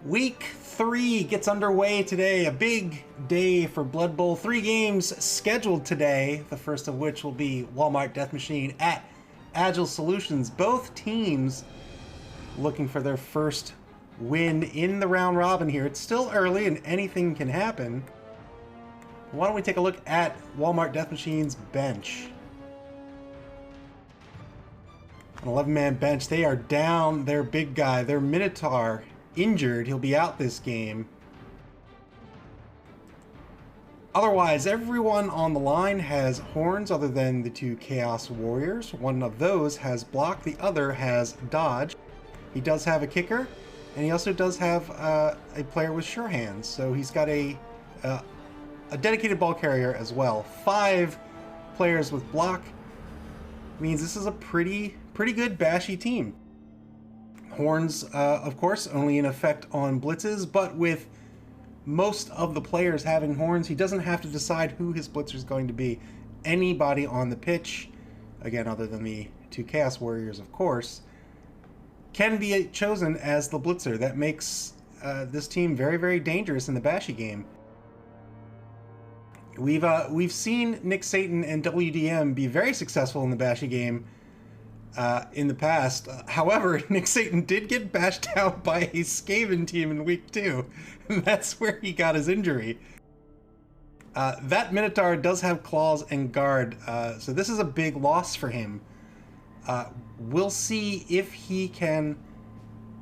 Week 3 gets underway today, a big day for Blood Bowl. 3 games scheduled today, the first of which will be Walmart Death Machine at Agile Solutions. Both teams looking for their first win in the round robin here. It's still early and anything can happen. Why don't we take a look at Walmart Death Machine's bench? An 11-man bench. They are down their big guy, their Minotaur, injured. He'll be out this game. Otherwise, everyone on the line has horns other than the 2 Chaos Warriors. One of those has block, the other has dodge. He does have a kicker, and he also does have a player with sure hands. So he's got a dedicated ball carrier as well. 5 players with block means this is a pretty good bashy team. Horns, of course, only in effect on blitzes, but with most of the players having horns, he doesn't have to decide who his blitzer is going to be. Anybody on the pitch, again, other than the 2 Chaos Warriors, of course, can be chosen as the blitzer. That makes this team very dangerous in the bashy game. We've seen Nick Satan and WDM be very successful in the bashy game in the past. However, Nick Satan did get bashed out by a Skaven team in week 2, and that's where he got his injury. That Minotaur does have claws and guard, so this is a big loss for him. We'll see if he can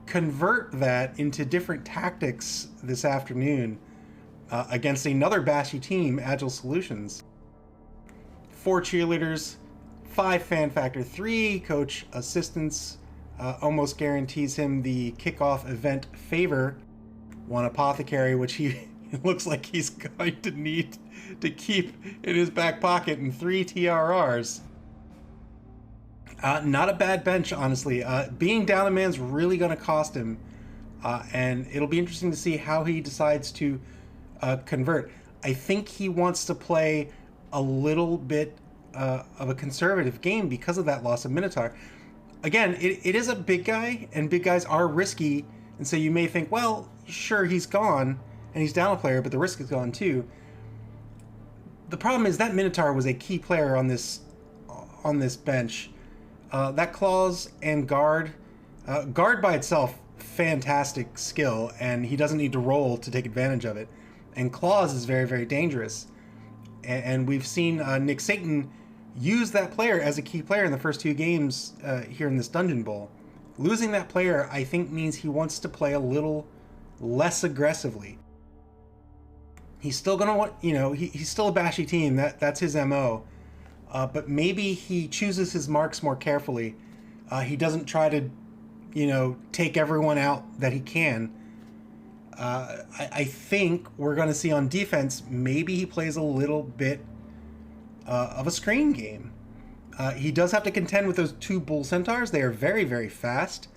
convert that into different tactics this afternoon against another bashy team, Agile Solutions. 4 cheerleaders, 5 fan factor, 3 coach assistants, almost guarantees him the kickoff event favor. 1 apothecary, which he looks like he's going to need to keep in his back pocket, and 3 TRRs. Not a bad bench, honestly. Being down a man's really going to cost him, and it'll be interesting to see how he decides to convert. I think he wants to play a little bit of a conservative game because of that loss of Minotaur. Again, it is a big guy, and big guys are risky, and so you may think, well, sure, he's gone, and he's down a player, but the risk is gone too. The problem is that Minotaur was a key player on this bench. That claws and guard by itself, fantastic skill, and he doesn't need to roll to take advantage of it. And claws is very dangerous. And we've seen Nick Satan use that player as a key player in the first 2 games here in this Dungeon Bowl. Losing that player, I think, means he wants to play a little less aggressively. He's still gonna want, he's still a bashy team. That's his MO. But maybe he chooses his marks more carefully. He doesn't try to, take everyone out that he can. I think we're going to see on defense, maybe he plays a little bit of a screen game. He does have to contend with those 2 bull centaurs. They are very fast.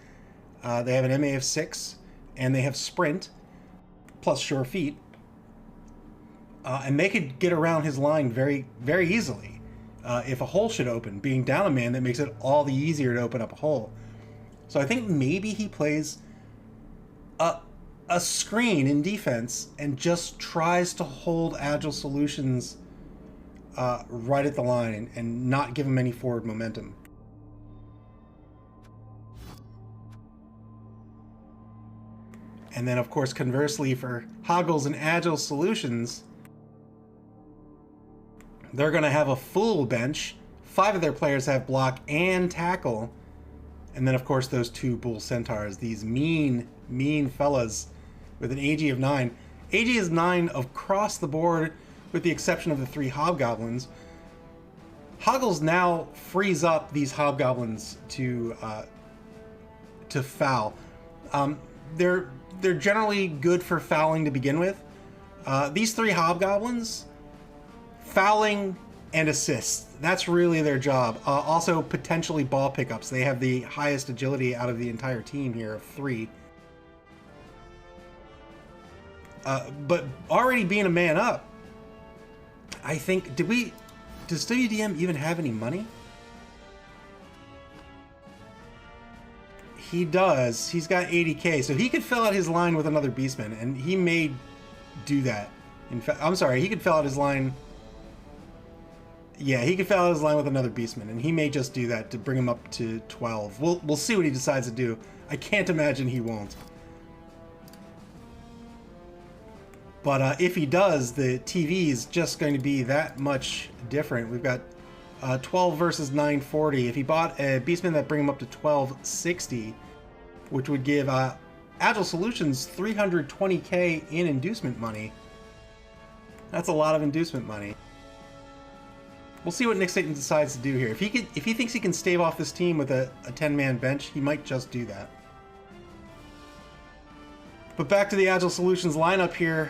They have an MA of 6, and they have sprint, plus sure feet. And they could get around his line very easily. If a hole should open, being down a man, that makes it all the easier to open up a hole. So I think maybe he plays a screen in defense and just tries to hold Agile Solutions right at the line and not give them any forward momentum. And then, of course, conversely, for Hoggles and Agile Solutions, they're going to have a full bench. 5 of their players have block and tackle. And then, of course, those 2 bull centaurs, these mean fellas with an AG of 9. AG is 9 across the board, with the exception of the 3 hobgoblins. Hoggles now frees up these hobgoblins to foul. They're generally good for fouling to begin with. These 3 hobgoblins, fouling and assists. That's really their job. Also, potentially ball pickups. They have the highest agility out of the entire team here of 3. But already being a man up, I think, does WDM even have any money? He does. He's got 80k, so he could fill out his line with another Beastman, and he may do that. In fact, I'm sorry, he could fill out his line. Yeah, he could fill out his line with another Beastman, and he may just do that to bring him up to 12. We'll see what he decides to do. I can't imagine he won't. But if he does, the TV is just going to be that much different. We've got 12 versus 940. If he bought a Beastman, that'd bring him up to 1260, which would give Agile Solutions 320k in inducement money. That's a lot of inducement money. We'll see what Nick Staten decides to do here. If he thinks he can stave off this team with a 10-man bench, he might just do that. But back to the Agile Solutions lineup here.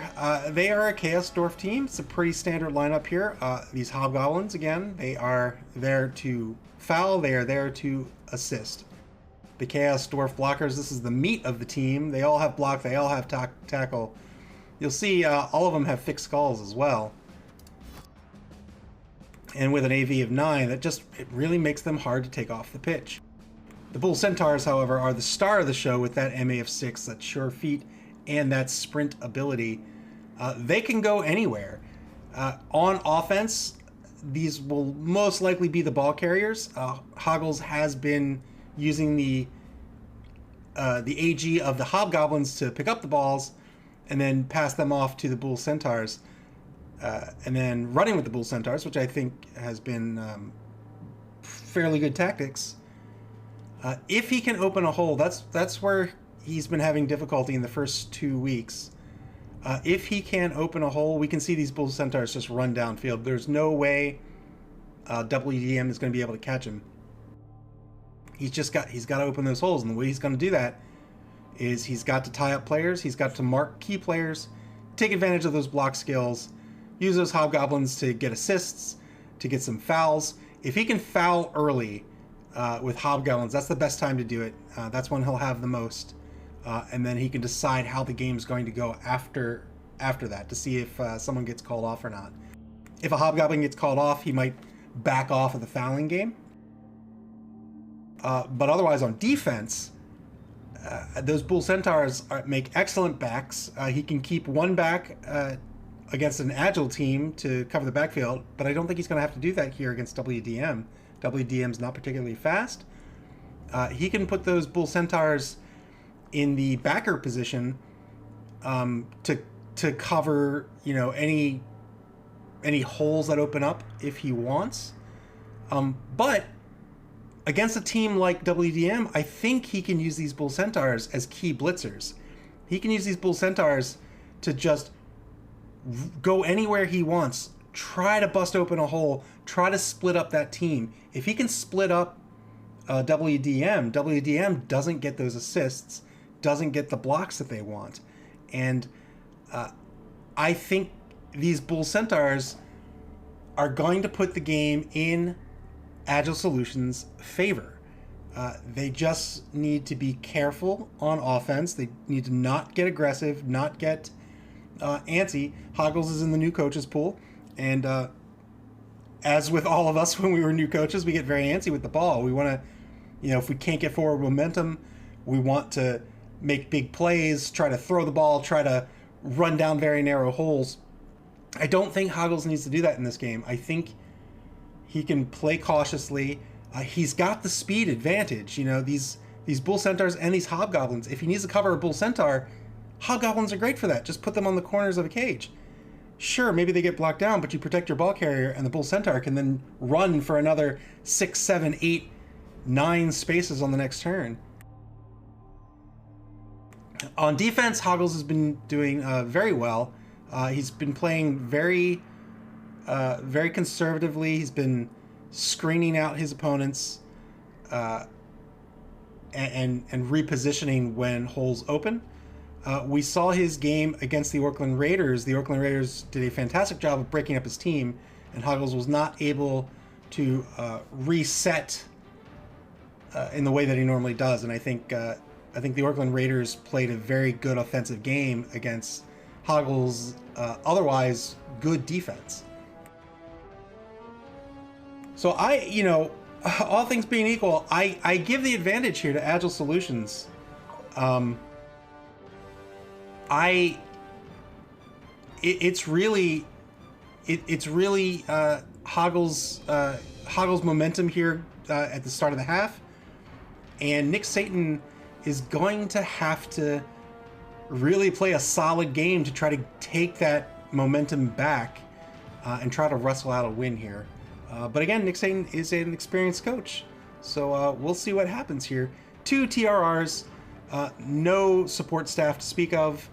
They are a Chaos Dwarf team. It's a pretty standard lineup here. These Hobgoblins, again, they are there to foul. They are there to assist. The Chaos Dwarf blockers, this is the meat of the team. They all have block. They all have tackle. You'll see all of them have fixed skulls as well. And with an AV of 9, it really makes them hard to take off the pitch. The Bull Centaurs, however, are the star of the show with that MA of 6, that sure feet, and that sprint ability. They can go anywhere. On offense, these will most likely be the ball carriers. Hoggles has been using the AG of the Hobgoblins to pick up the balls and then pass them off to the Bull Centaurs. And then running with the Bull Centaurs, which I think has been fairly good tactics. If he can open a hole, that's where he's been having difficulty in the first 2 weeks. If he can open a hole, we can see these Bull Centaurs just run downfield. There's no way WDM is going to be able to catch him. He's got to open those holes, and the way he's going to do that is he's got to tie up players, he's got to mark key players, take advantage of those block skills, use those Hobgoblins to get assists, to get some fouls. If he can foul early with Hobgoblins, that's the best time to do it. That's when he'll have the most. And then he can decide how the game's going to go after that to see if someone gets called off or not. If a Hobgoblin gets called off, he might back off of the fouling game. But otherwise on defense, those Bull Centaurs make excellent backs. He can keep one back against an Agile team to cover the backfield, but I don't think he's going to have to do that here against WDM. WDM's not particularly fast. He can put those Bull Centaurs in the backer position to cover, any holes that open up if he wants. But against a team like WDM, I think he can use these Bull Centaurs as key blitzers. He can use these Bull Centaurs to just go anywhere he wants, try to bust open a hole, try to split up that team. If he can split up WDM doesn't get those assists, doesn't get the blocks that they want. And I think these Bull Centaurs are going to put the game in Agile Solutions' favor. They just need to be careful on offense. They need to not get aggressive, not get antsy. Hoggles is in the new coaches pool, and as with all of us when we were new coaches, we get very antsy with the ball. We want to, if we can't get forward momentum, we want to make big plays, try to throw the ball, try to run down very narrow holes. I don't think Hoggles needs to do that in this game. I think he can play cautiously. He's got the speed advantage. These Bull Centaurs and these Hobgoblins, if he needs to cover a Bull Centaur, Hobgoblins are great for that. Just put them on the corners of a cage. Sure, maybe they get blocked down, but you protect your ball carrier, and the Bull Centaur can then run for another 6, 7, 8, 9 spaces on the next turn. On defense, Hoggles has been doing very well. He's been playing very conservatively. He's been screening out his opponents and repositioning when holes open. We saw his game against the Oakland Raiders. The Oakland Raiders did a fantastic job of breaking up his team, and Hoggles was not able to reset in the way that he normally does. And I think the Oakland Raiders played a very good offensive game against Hoggles' otherwise good defense. So All things being equal, I give the advantage here to Agile Solutions. I it's really Hoggle's momentum here at the start of the half, and Nick Satan is going to have to really play a solid game to try to take that momentum back and try to wrestle out a win here. But again, Nick Satan is an experienced coach, so we'll see what happens here. 2 TRRs, no support staff to speak of.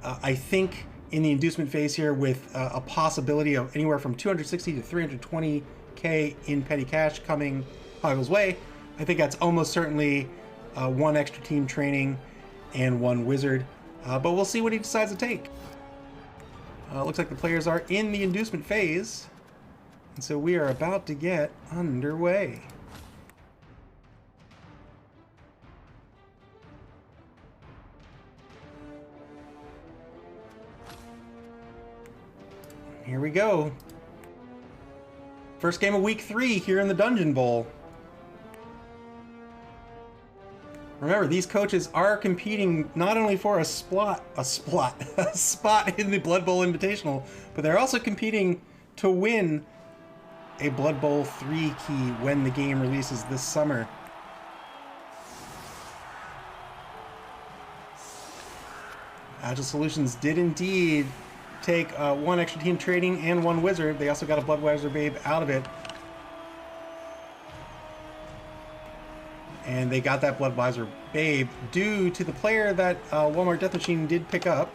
I think in the inducement phase here, with a possibility of anywhere from 260 to 320k in petty cash coming Hoggle's way, I think that's almost certainly 1 extra team training and 1 wizard. But we'll see what he decides to take. Looks like the players are in the inducement phase, and so we are about to get underway. Here we go. First game of week 3 here in the Dungeonbowl. Remember, these coaches are competing not only for a spot in the Blood Bowl Invitational, but they're also competing to win a Blood Bowl 3 key when the game releases this summer. Agile Solutions did indeed take 1 extra team trading and 1 wizard. They also got a Bloodweiser Babe out of it. And they got that Bloodweiser Babe due to the player that Walmart Death Machine did pick up.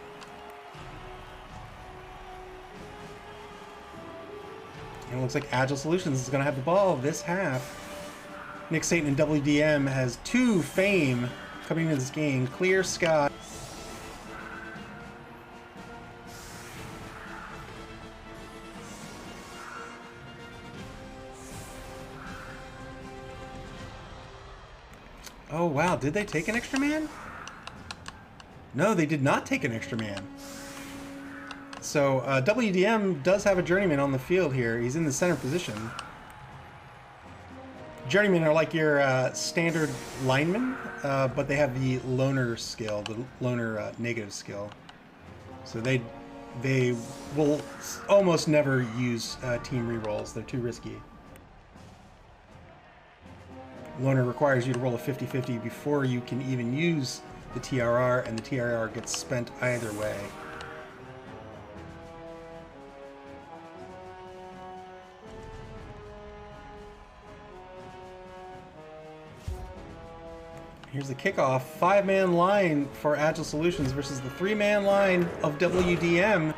And it looks like Agile Solutions is going to have the ball this half. Nick Satan in WDM has 2 fame coming into this game. Clear Sky. Oh wow, did they take an extra man? No, they did not take an extra man. So WDM does have a journeyman on the field here. He's in the center position. Journeymen are like your standard linemen, but they have the loner skill, the loner negative skill. So they will almost never use team rerolls. They're too risky. Loner requires you to roll a 50-50 before you can even use the TRR, and the TRR gets spent either way. Here's the kickoff. 5-man line for Agile Solutions versus the 3-man line of WDM.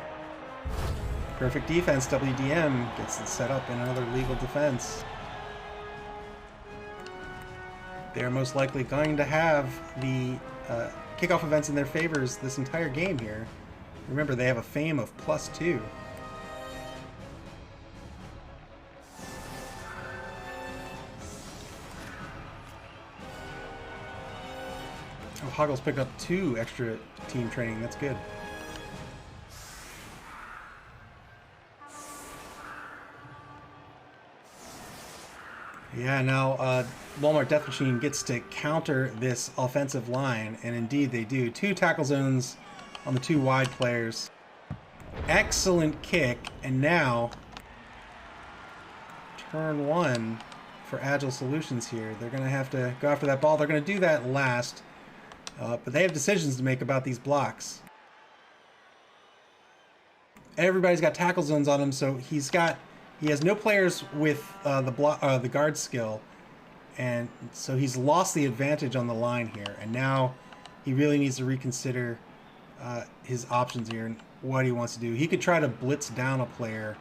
Perfect defense. WDM gets it set up in another legal defense. They're most likely going to have the kickoff events in their favors this entire game here. Remember, they have a fame of +2. Oh, Hoggle's picked up 2 extra team training. That's good. Yeah, now Walmart Death Machine gets to counter this offensive line, and indeed they do. 2 tackle zones on the 2 wide players. Excellent kick, and now turn 1 for Agile Solutions here. They're going to have to go after that ball. They're going to do that last, but they have decisions to make about these blocks. Everybody's got tackle zones on him, so he has no players with the guard skill, and so he's lost the advantage on the line here. And now he really needs to reconsider his options here and what he wants to do. He could try to blitz down a player,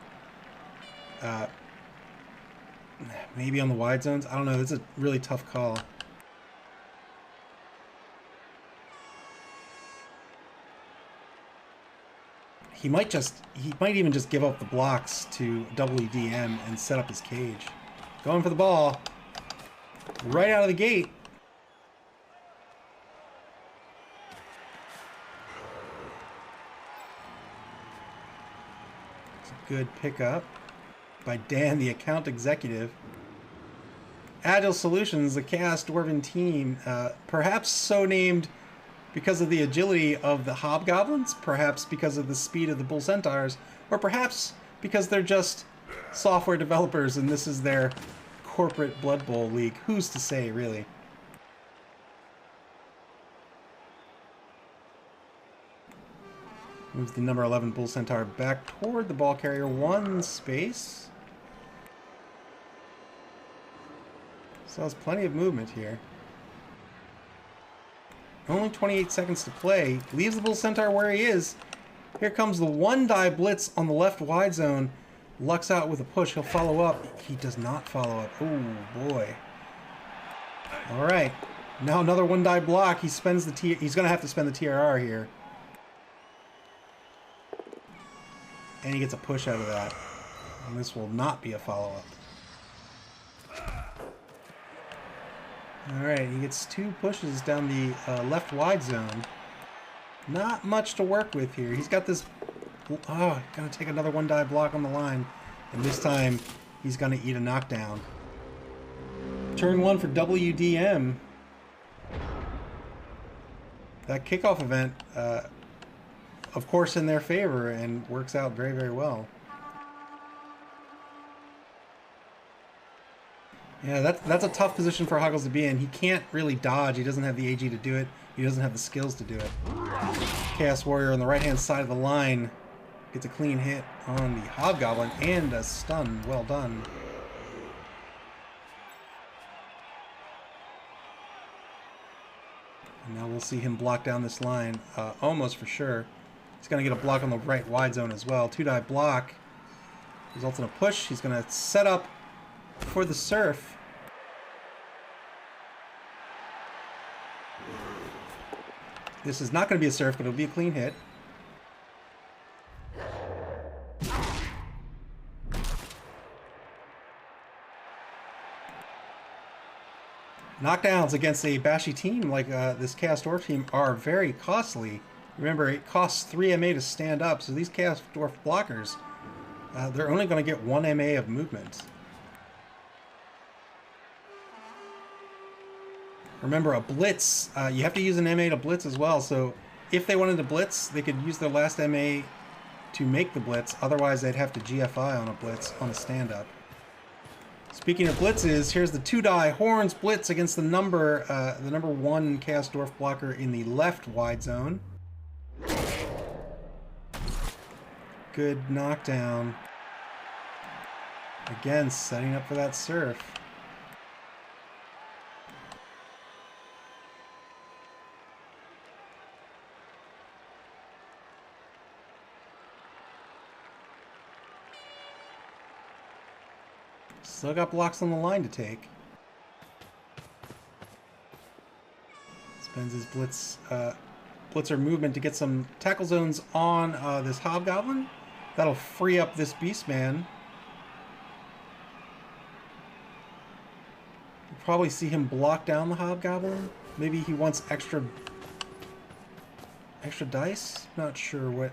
maybe on the wide zones. I don't know. It's a really tough call. He might even just give up the blocks to WDM and set up his cage. Going for the ball. Right out of the gate. It's a good pickup by Dan, the account executive. Agile Solutions, the Chaos Dwarven team, perhaps so named because of the agility of the hobgoblins, perhaps because of the speed of the bull centaurs, or perhaps because they're just software developers and this is their corporate Blood Bowl league. Who's to say, really? Moves the number 11 bull centaur back toward the ball carrier, one space. So has plenty of movement here. Only 28 seconds to play. Leaves the bull centaur where he is. Here comes the one die blitz on the left wide zone. Lucks out with a push. He'll follow up. He does not follow up. Oh boy. All right. Now another one die block. He spends the he's going to have to spend the TRR here. And he gets a push out of that. And this will not be a follow-up. Alright, he gets two pushes down the left wide zone. Not much to work with here. He's got this... Oh, gonna take another one die block on the line. And this time, he's gonna eat a knockdown. Turn one for WDM. That kickoff event, of course, in their favor and works out very, very well. Yeah, that's a tough position for Huggles to be in. He can't really dodge. He doesn't have the AG to do it. He doesn't have the skills to do it. Chaos Warrior on the right-hand side of the line gets a clean hit on the Hobgoblin and a stun. Well done. And now we'll see him block down this line almost for sure. He's going to get a block on the right wide zone as well. Two die block results in a push. He's going to set up for the surf. This is not going to be a surf, but it'll be a clean hit. Knockdowns against a bashy team like this Chaos Dwarf team are very costly. Remember, it costs 3 MA to stand up, so these Chaos Dwarf blockers, they're only going to get 1 MA of movement. Remember, a blitz, you have to use an MA to blitz as well, so if they wanted to blitz, they could use their last MA to make the blitz, otherwise they'd have to GFI on a blitz, on a stand-up. Speaking of blitzes, here's the 2-die Horns blitz against the number 1 Chaos Dwarf blocker in the left wide zone. Good knockdown. Again, setting up for that surf. Still got blocks on the line to take. Spends his blitzer movement to get some tackle zones on this Hobgoblin. That'll free up this Beastman. You'll probably see him block down the Hobgoblin. Maybe he wants extra dice. Not sure what.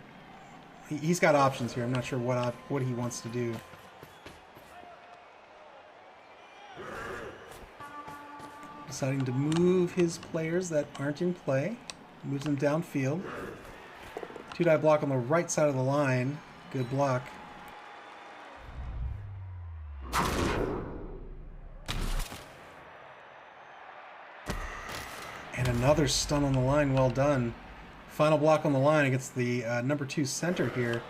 He's got options here. I'm not sure what he wants to do. Deciding to move his players that aren't in play. Moves them downfield. 2-die block on the right side of the line. Good block. And another stun on the line. Well done. Final block on the line against the number 2 center here.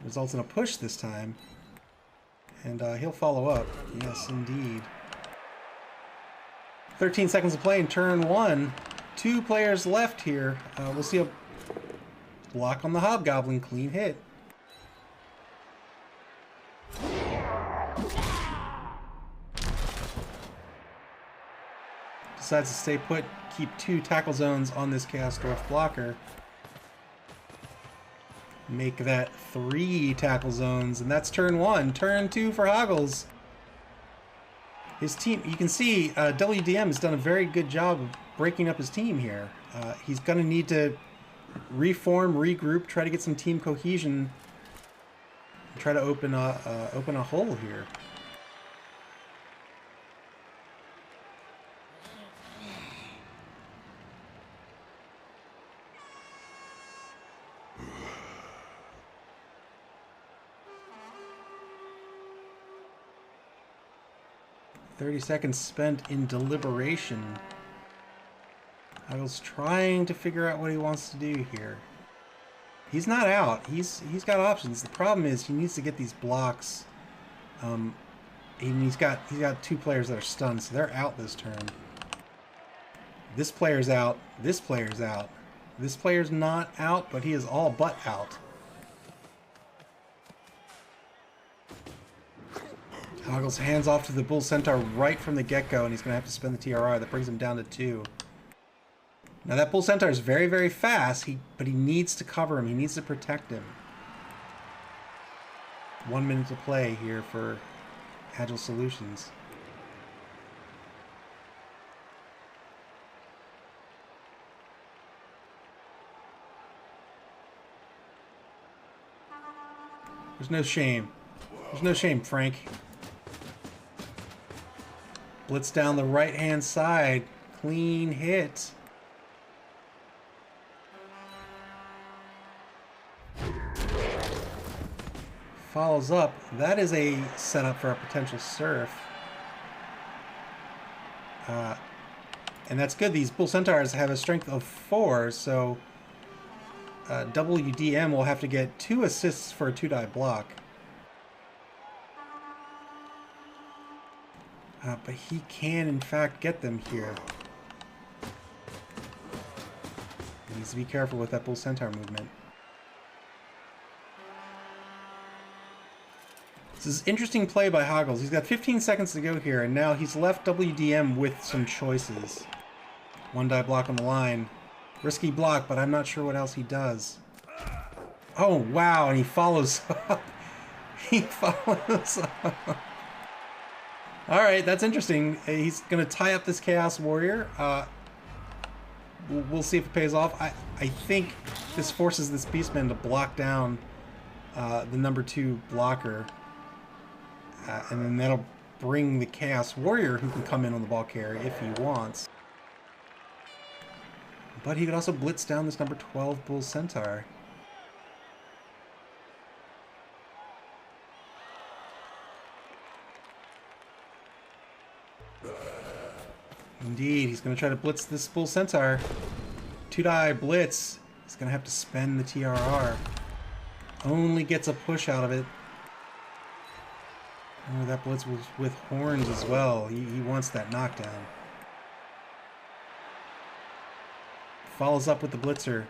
Results in a push this time. And he'll follow up. Yes, indeed. 13 seconds to play in turn 1. 2 players left here. We'll see a block on the Hobgoblin. Clean hit. Decides to stay put. Keep 2 tackle zones on this Chaos Dwarf blocker. Make that 3 tackle zones. And that's turn 1. Turn 2 for Hoggles. His team, you can see WDM has done a very good job of breaking up his team here. He's going to need to reform, regroup, try to get some team cohesion, and try to open a hole here. 30 seconds spent in deliberation. Hagel's trying to figure out what he wants to do here. He's not out. He's got options. The problem is he needs to get these blocks. He's got 2 players that are stunned, so they're out this turn. This player's out. This player's out. This player's not out, but he is all but out. Hagel's hands off to the Bull Centaur right from the get-go, and he's going to have to spend the TRR. That brings him down to 2. Now that Bull Centaur is very, very fast, but he needs to cover him. He needs to protect him. 1 minute to play here for Agile Solutions. There's no shame. There's no shame, Frank. Blitz down the right-hand side. Clean hit. Follows up. That is a setup for a potential surf. And that's good. These Bull Centaurs have a strength of 4, so WDM will have to get 2 assists for a 2-die block. But he can, in fact, get them here. He needs to be careful with that Bull Centaur movement. This is interesting play by Haggles. He's got 15 seconds to go here, and now he's left WDM with some choices. 1-die block on the line. Risky block, but I'm not sure what else he does. Oh, wow, and he follows up. He follows up. All right, that's interesting. He's going to tie up this Chaos Warrior. We'll see if it pays off. I think this forces this Beastman to block down the number 2 blocker. And then that'll bring the Chaos Warrior, who can come in on the ball carrier if he wants. But he could also blitz down this number 12 Bull Centaur. Indeed, he's going to try to blitz this Bull Centaur. 2-die blitz. He's going to have to spend the TRR. Only gets a push out of it. Oh, that blitz was with horns as well. He wants that knockdown. Follows up with the blitzer.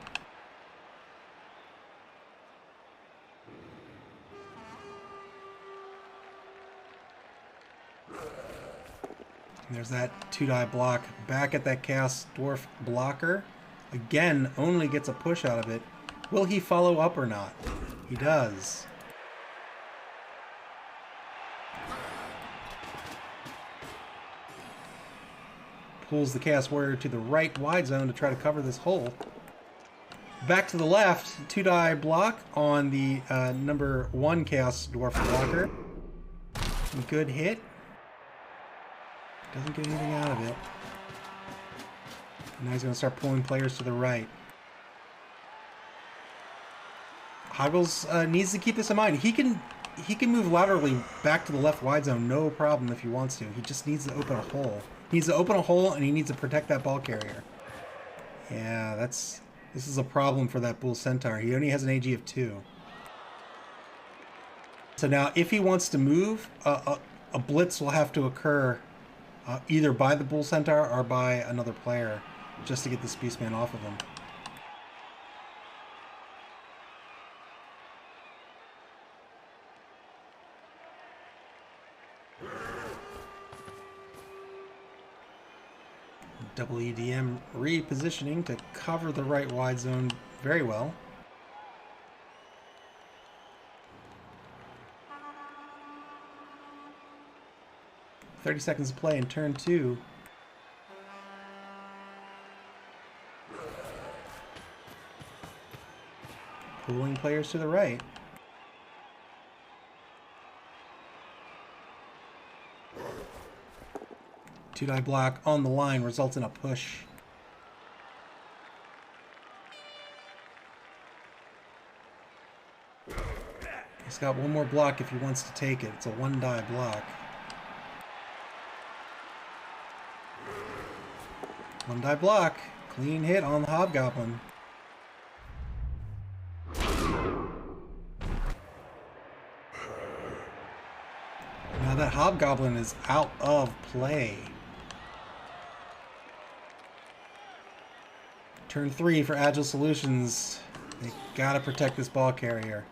And there's that 2-die block. Back at that Chaos Dwarf blocker. Again, only gets a push out of it. Will he follow up or not? He does. Pulls the Chaos Warrior to the right wide zone to try to cover this hole. Back to the left, 2-die block on the number 1 Chaos Dwarf blocker. Good hit. Doesn't get anything out of it. Now he's going to start pulling players to the right. Haggles needs to keep this in mind. He can move laterally back to the left wide zone, no problem if he wants to. He just needs to open a hole. He needs to open a hole, and he needs to protect that ball carrier. Yeah, this is a problem for that Bull Centaur. He only has an AG of 2. So now, if he wants to move, a blitz will have to occur either by the Bull Centaur or by another player, just to get this Beastman off of him. WEDM repositioning to cover the right wide zone very well. "30 seconds to play in turn 2. Pulling players to the right. Two-die block on the line results in a push. He's got one more block if he wants to take it. It's a 1-die block. One die block. Clean hit on the Hobgoblin. Now that Hobgoblin is out of play. Turn 3 for Agile Solutions. They gotta protect this ball carrier.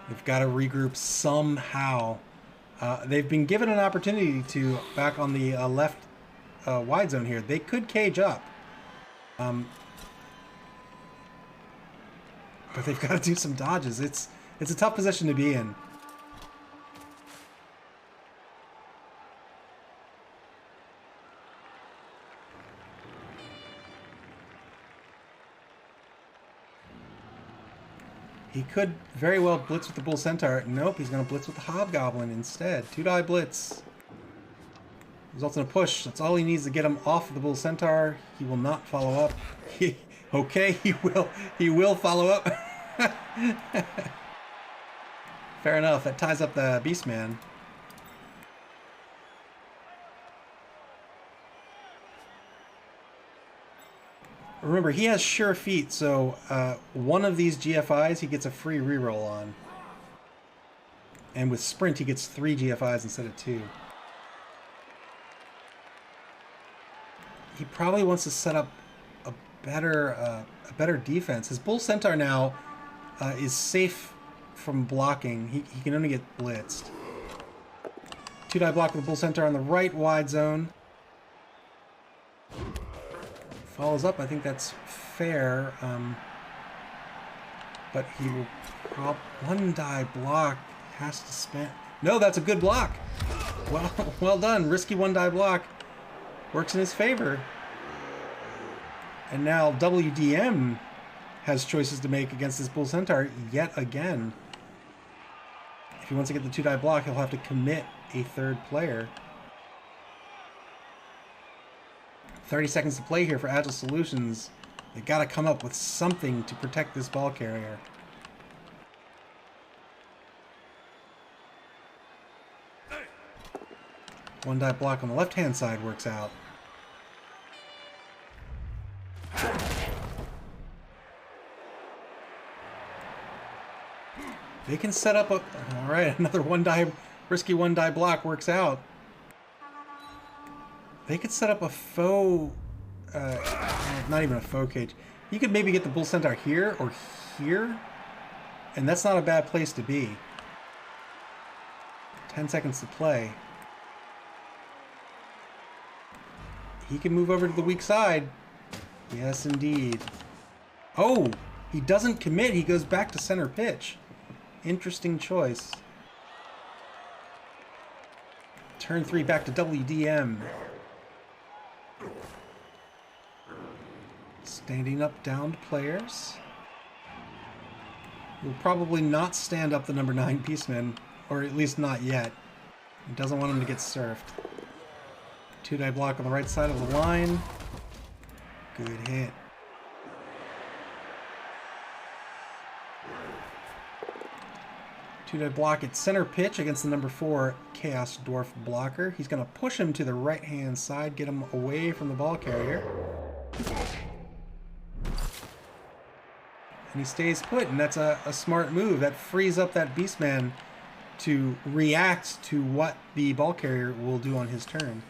They've got to regroup somehow. They've been given an opportunity to back on the left wide zone here. They could cage up. But they've got to do some dodges. It's a tough position to be in. He could very well blitz with the Bull Centaur. Nope, he's going to blitz with the Hobgoblin instead. 2-die blitz. Results in a push. That's all he needs to get him off of the Bull Centaur. He will not follow up. Okay, he will. He will follow up. Fair enough. That ties up the Beastman. Remember, he has sure feet, so one of these GFIs he gets a free reroll on. And with Sprint, he gets 3 GFIs instead of 2. He probably wants to set up a better defense. His Bull Centaur now is safe from blocking. He can only get blitzed. 2-die block with the Bull Centaur on the right wide zone. Follows up, I think that's fair, but he will 1-die block, has to spend... No, that's a good block! Well done, risky 1-die block, works in his favor. And now WDM has choices to make against this Bull Centaur yet again. If he wants to get the 2-die block, he'll have to commit a 3rd player. 30 seconds to play here for Agile Solutions. They gotta come up with something to protect this ball carrier. One die block on the left-hand side works out. They can set up a... Alright, another risky 1-die block works out. They could set up a faux, not even a faux cage. You could maybe get the Bull Centaur here or here, and that's not a bad place to be. 10 seconds to play. He can move over to the weak side. Yes, indeed. Oh, he doesn't commit. He goes back to center pitch. Interesting choice. Turn 3 back to WDM. Standing up downed players. Will probably not stand up the number 9 Beastman, or at least not yet. He doesn't want him to get surfed. 2-die block on the right side of the line. Good hit. Two-die block at center pitch against the number 4 Chaos Dwarf blocker. He's going to push him to the right-hand side, get him away from the ball carrier. And he stays put, and that's a smart move. That frees up that Beastman to react to what the ball carrier will do on his turn.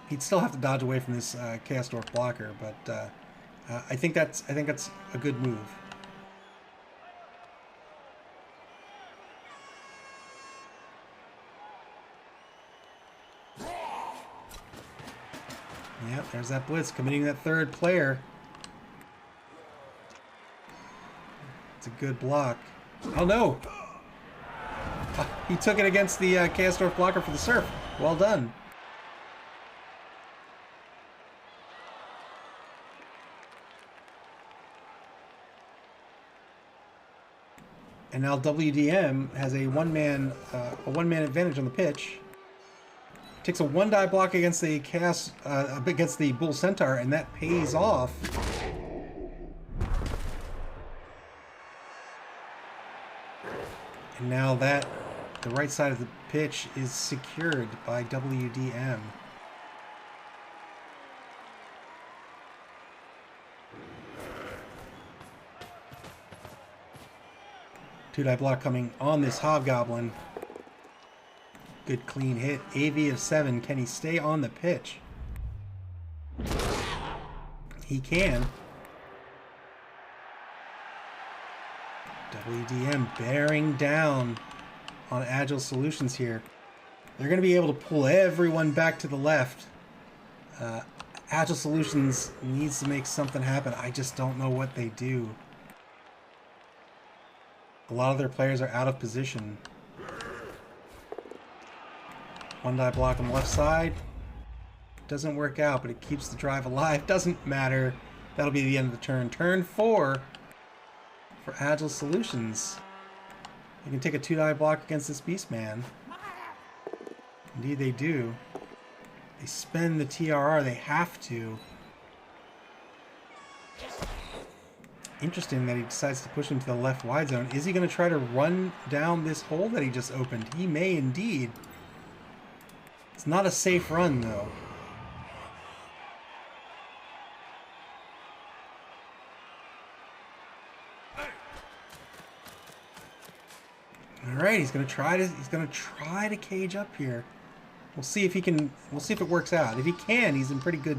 He'd still have to dodge away from this Chaos Dwarf blocker, but I think that's a good move. Yep, there's that blitz, committing that 3rd player. It's a good block. Oh no! He took it against the Chaos Dwarf blocker for the surf. Well done. And now WDM has a one-man advantage on the pitch. Takes a 1-die block against the against the Bull Centaur, and that pays off. And now that the right side of the pitch is secured by WDM. Two-die block coming on this Hobgoblin. Good clean hit. AV of 7. Can he stay on the pitch? He can. WDM bearing down on Agile Solutions here. They're going to be able to pull everyone back to the left. Agile Solutions needs to make something happen. I just don't know what they do. A lot of their players are out of position. One die block on the left side. Doesn't work out, but it keeps the drive alive. Doesn't matter. That'll be the end of the turn. Turn 4 for Agile Solutions. They can take a 2-die block against this Beastman. Indeed they do. They spend the TRR. They have to. Interesting that he decides to push into the left wide zone. Is he going to try to run down this hole that he just opened? He may indeed. It's not a safe run, though. All right, he's going to try to cage up here. We'll see if he can. We'll see if it works out. If he can, he's in pretty good.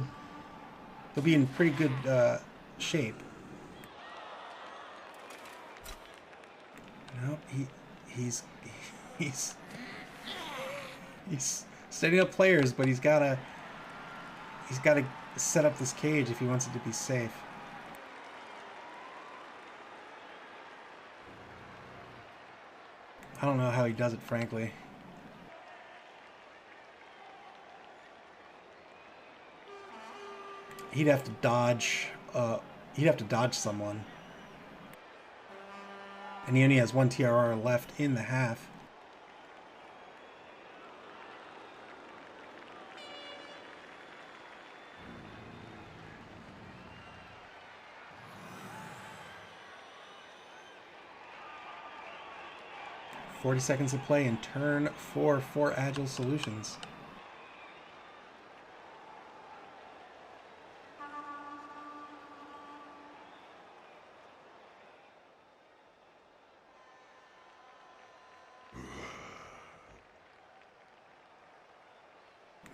He'll be in pretty good shape. Nope, he's setting up players, but he's gotta set up this cage if he wants it to be safe. I don't know how he does it, frankly. He'd have to dodge. He'd have to dodge someone. And he only has 1 TRR left in the half. .40 seconds to play in turn 4 for Agile Solutions.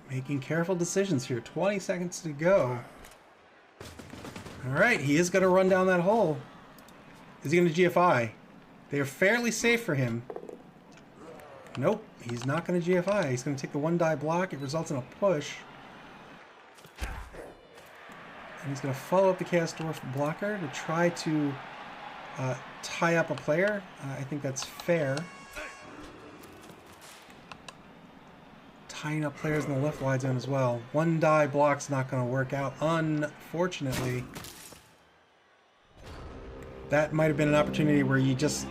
Making careful decisions here. 20 seconds to go. Alright, he is going to run down that hole. Is he going to GFI? They are fairly safe for him. Nope, he's not going to GFI. He's going to take the 1-die block. It results in a push. And he's going to follow up the Chaosdwarf blocker to try to tie up a player. I think that's fair. Tying up players in the left wide zone as well. 1-die block's not going to work out, unfortunately. That might have been an opportunity where you just...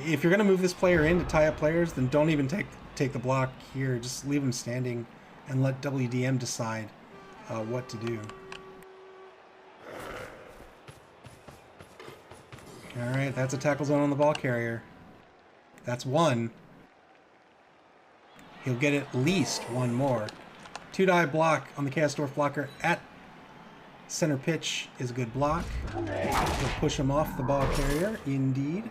If you're going to move this player in to tie up players, then don't even take the block here. Just leave him standing and let WDM decide what to do. Alright, that's a tackle zone on the ball carrier. That's 1. He'll get at least 1 more. 2-die block on the Chaosdwarf blocker at center pitch is a good block. He'll push him off the ball carrier, indeed.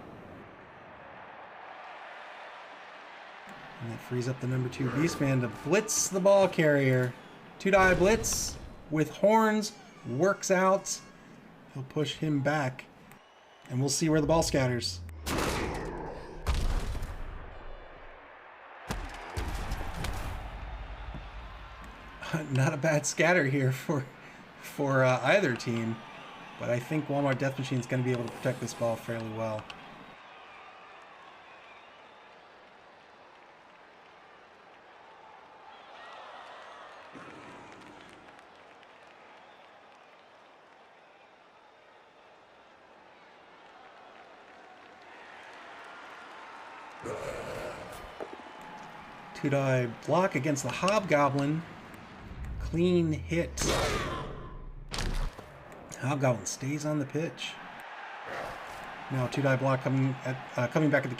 And that frees up the number 2 Beastman to blitz the ball carrier. 2-die blitz with horns works out. He'll push him back. And we'll see where the ball scatters. Not a bad scatter here for either team. But I think Walmart Death Machine is going to be able to protect this ball fairly well. Two-die block against the Hobgoblin. Clean hit. Hobgoblin stays on the pitch. Now 2-die block coming back at the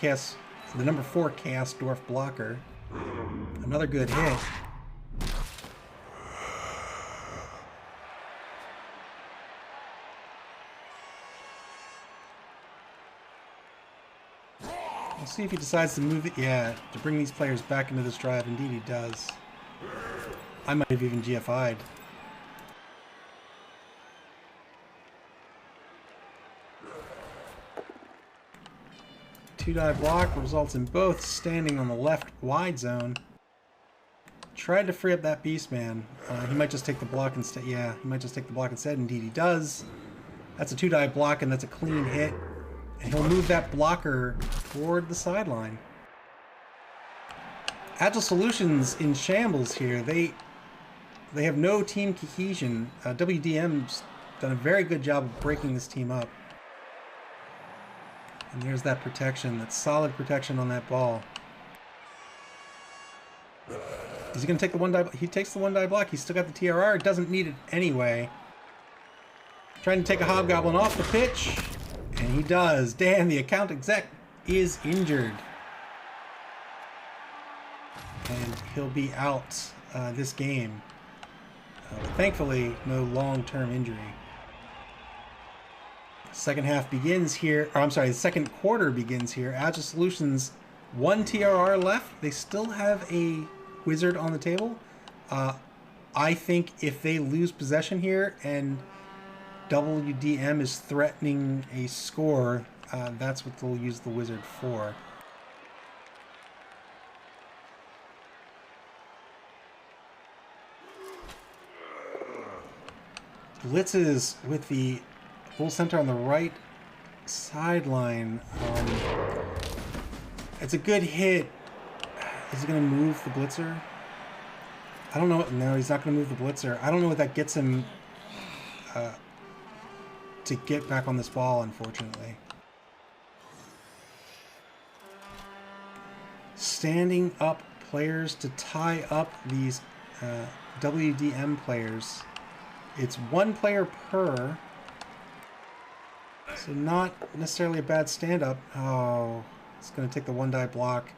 So the number 4 Chaos Dwarf blocker. Another good hit. We'll see if he decides to move it. Yeah, to bring these players back into this drive. Indeed he does. I might have even GFI'd. Two-die block results in both standing on the left wide zone. Tried to free up that Beastman. He might just take the block instead. Yeah, he might just take the block instead. Indeed he does. That's a two-die block, and that's a clean hit. And he'll move that blocker toward the sideline. Agile Solutions in shambles here. They have no team cohesion. WDM's done a very good job of breaking this team up. And there's that protection, that solid protection on that ball. Is he going to take the one die? He takes the one die block. He's still got the TRR. Doesn't need it anyway. Trying to take a Hobgoblin off the pitch. And he does. Damn, the account exec is injured. And he'll be out this game. Thankfully, no long-term injury. Second half begins here. Or I'm sorry, the second quarter begins here. Agile Solutions, 1 TRR left. They still have a wizard on the table. I think if they lose possession here and WDM is threatening a score, that's what they'll use the wizard for. Blitzes with the full center on the right sideline. It's a good hit. Is he going to move the blitzer? I don't know. No, he's not going to move the blitzer. I don't know what that gets him to get back on this ball, unfortunately. Standing up players to tie up these WDM players. It's 1 player per, so not necessarily a bad stand-up. Oh, it's going to take the 1 die block.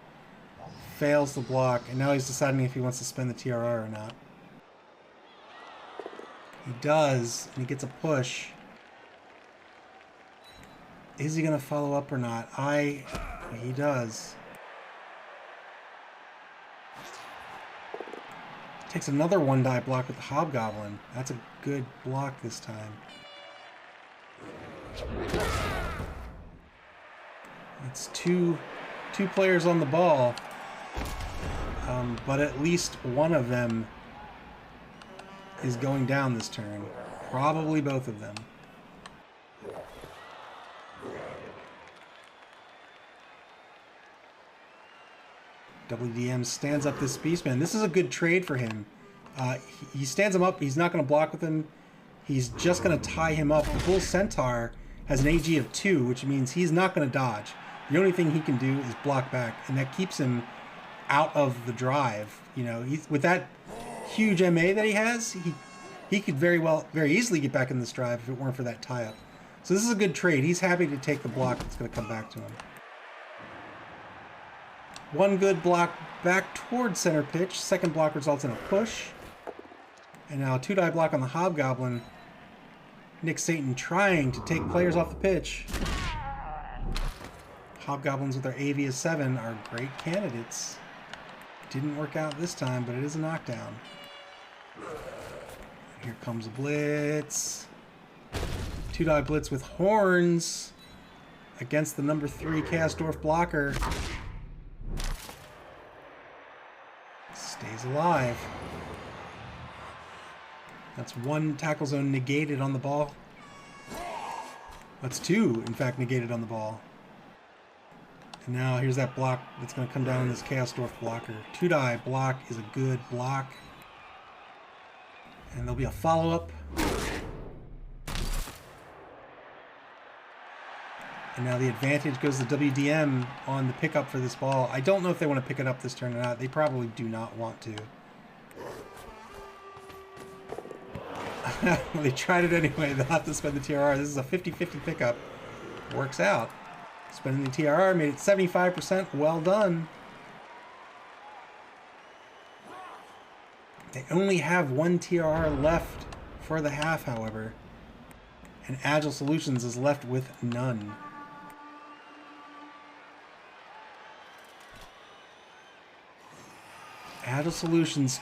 Fails the block, and now he's deciding if he wants to spend the TRR or not. He does, and he gets a push. Is he going to follow up or not? He does. Takes another 1 die block with the Hobgoblin. That's a good block this time. That's two players on the ball, but at least one of them is going down this turn. Probably both of them. WDM stands up this Beastman. This is a good trade for him. He stands him up. He's not going to block with him. He's just going to tie him up. The Bull Centaur has an AG of 2, which means he's not going to dodge. The only thing he can do is block back, and that keeps him out of the drive. You know, with that huge MA that he has, he could very easily get back in this drive if it weren't for that tie-up. So this is a good trade. He's happy to take the block that's going to come back to him. 1 good block back towards center pitch. Second block results in a push. And now a 2 die block on the Hobgoblin. Nick Satan trying to take players off the pitch. Hobgoblins with their AV of 7 are great candidates. Didn't work out this time, but it is a knockdown. Here comes a blitz. 2 die blitz with horns against the number 3 Chaos Dwarf blocker. Stays alive. That's 1 tackle zone negated on the ball. That's 2, in fact, negated on the ball. And now here's that block that's going to come down on this Chaos Dwarf blocker. 2 die block is a good block. And there'll be a follow-up. And now the advantage goes to WDM on the pickup for this ball. I don't know if they want to pick it up this turn or not. They probably do not want to. They tried it anyway. They'll have to spend the TRR. This is a 50-50 pickup. Works out. Spending the TRR, made it 75%. Well done. They only have one TRR left for the half, however. And Agile Solutions is left with none. Agile Solutions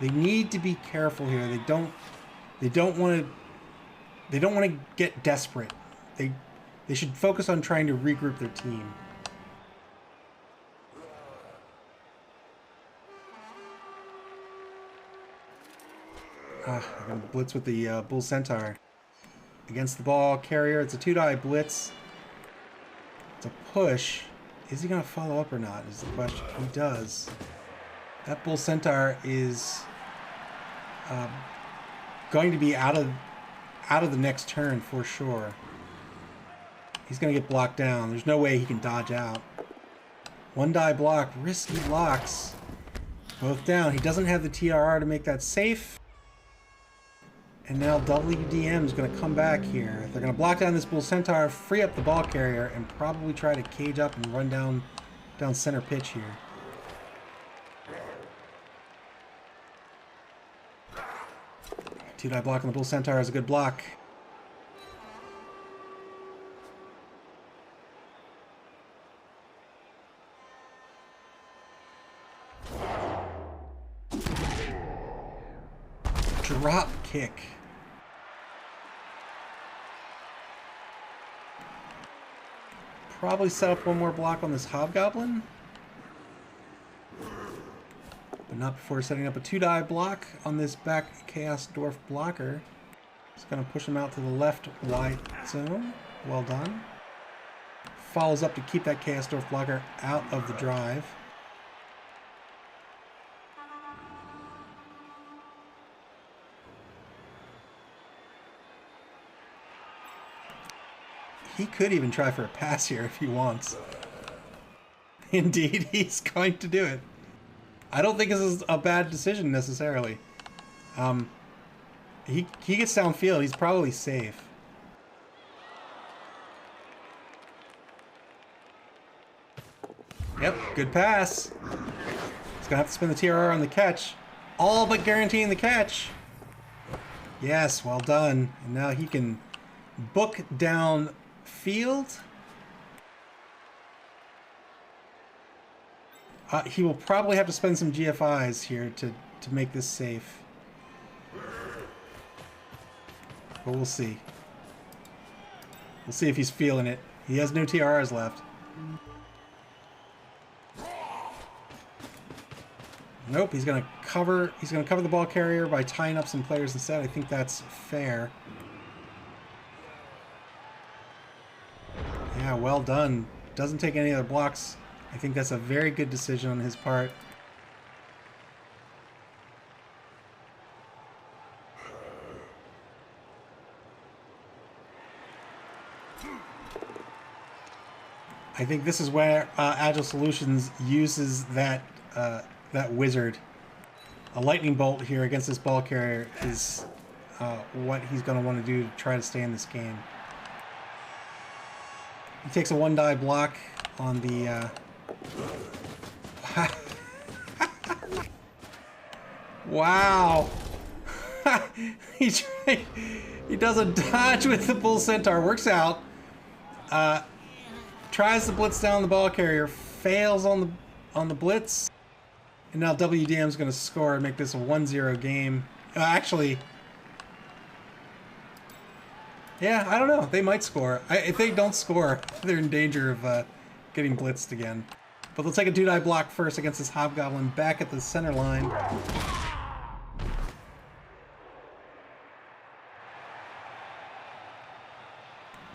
they need to be careful here. They don't want to get desperate. They should focus on trying to regroup their team. I'm going to blitz with the Bull Centaur. Against the ball carrier, it's a 2-die blitz. It's a push. Is he going to follow up or not is the question. He does. That Bull Centaur is going to be out of the next turn for sure. He's going to get blocked down. There's no way he can dodge out. 1-die block, risky blocks. Both down. He doesn't have the TRR to make that safe. And now WDM is going to come back here. They're going to block down this Bull Centaur, free up the ball carrier, and probably try to cage up and run down center pitch here. Two-die block on the Bull Centaur is a good block. Drop kick. Probably set up one more block on this Hobgoblin. But not before setting up a 2-die block on this back Chaos Dwarf blocker. It's going to push him out to the left wide zone. Well done. Follows up to keep that Chaos Dwarf blocker out of the drive. He could even try for a pass here if he wants. Indeed, he's going to do it. I don't think this is a bad decision necessarily. He gets downfield. He's probably safe. Yep, good pass. He's going to have to spend the TRR on the catch. All but guaranteeing the catch. Yes, well done. And now he can book down field. He will probably have to spend some GFIs here to make this safe. But we'll see. We'll see if he's feeling it. He has no TRRs left. Nope, he's gonna cover the ball carrier by tying up some players instead. I think that's fair. Yeah, well done. Doesn't take any other blocks. I think that's a very good decision on his part. I think this is where Agile Solutions uses that wizard. A lightning bolt here against this ball carrier is what he's going to want to do to try to stay in this game. He takes a 1-die block on the... Wow! he does a dodge with the Bull Centaur. Works out. Tries to blitz down the ball carrier. Fails on the blitz. And now WDM is going to score and make this a 1-0 game. Actually... Yeah, I don't know. They might score. If they don't score, they're in danger of getting blitzed again. But they'll take a 2-die block first against this Hobgoblin back at the center line.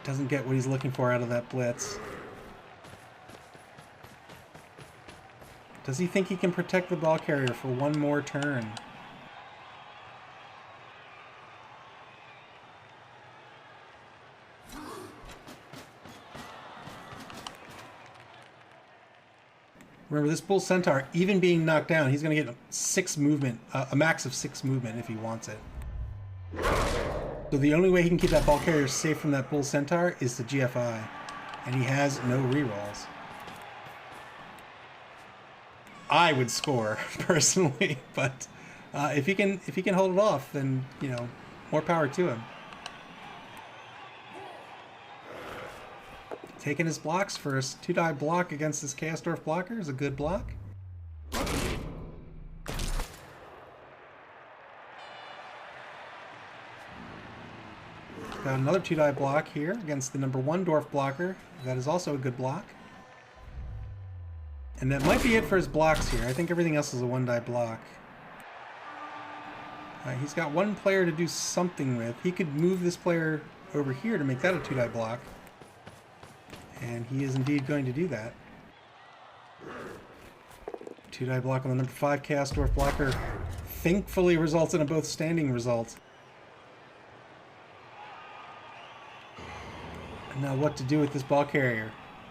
Doesn't get what he's looking for out of that blitz. Does he think he can protect the ball carrier for one more turn? Remember, this Bull Centaur, even being knocked down, he's going to get 6 movement, a max of 6 movement if he wants it. So the only way he can keep that ball carrier safe from that Bull Centaur is to GFI. And he has no rerolls. I would score personally, but if he can hold it off, then you know, more power to him. Taking his blocks first. 2-die block against this Chaos Dwarf blocker is a good block. Got another 2-die block here against the number 1 dwarf blocker. That is also a good block. And that might be it for his blocks here. I think everything else is a 1-die block. He's got one player to do something with. He could move this player over here to make that a 2-die block. And he is indeed going to do that. 2-die block on the number 5 Chaos Dwarf blocker thankfully results in a both standing result. And now what to do with this ball carrier?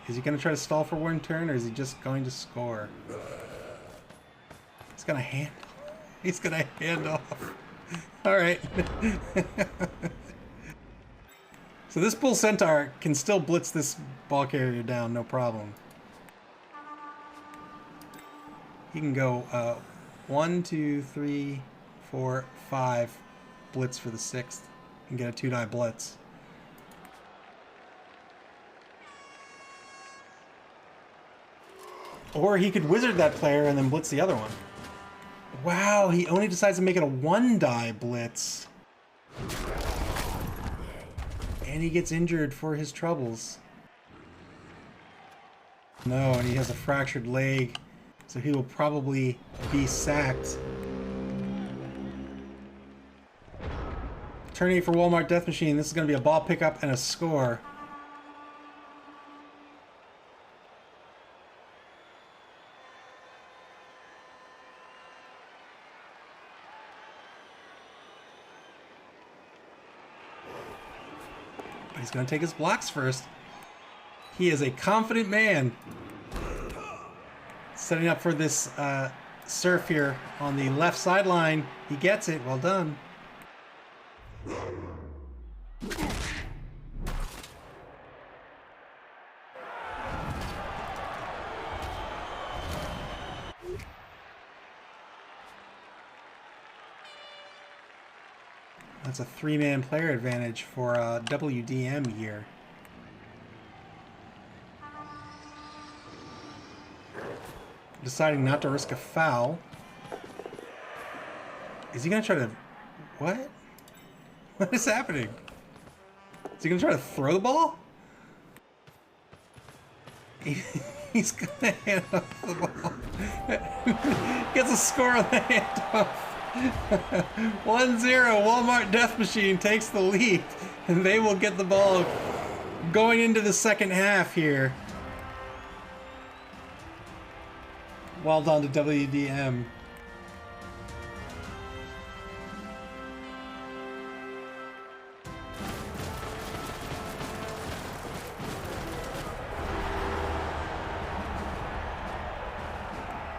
Is he going to try to stall for one turn, or is he just going to score? He's going to hand. He's going to hand off. All right. So this Bull Centaur can still blitz this ball carrier down, no problem. He can go 1, 2, 3, 4, 5 blitz for the 6th and get a 2-die blitz. Or he could wizard that player and then blitz the other one. Wow, he only decides to make it a 1-die blitz. And he gets injured for his troubles. No, and he has a fractured leg, so he will probably be sacked. Turn 8 for Walmart Death Machine. This is going to be a ball pickup and a score. He's going to take his blocks first. He is a confident man. Setting up for this surf here on the left sideline. He gets it. Well done. That's a 3-man player advantage for WDM here. Deciding not to risk a foul. Is he going to try to... What? What is happening? Is he going to try to throw the ball? He's going to hand off the ball. Gets a score on the handoff. 1-0, Walmart Death Machine takes the lead, and they will get the ball going into the second half here. Well done to WDM.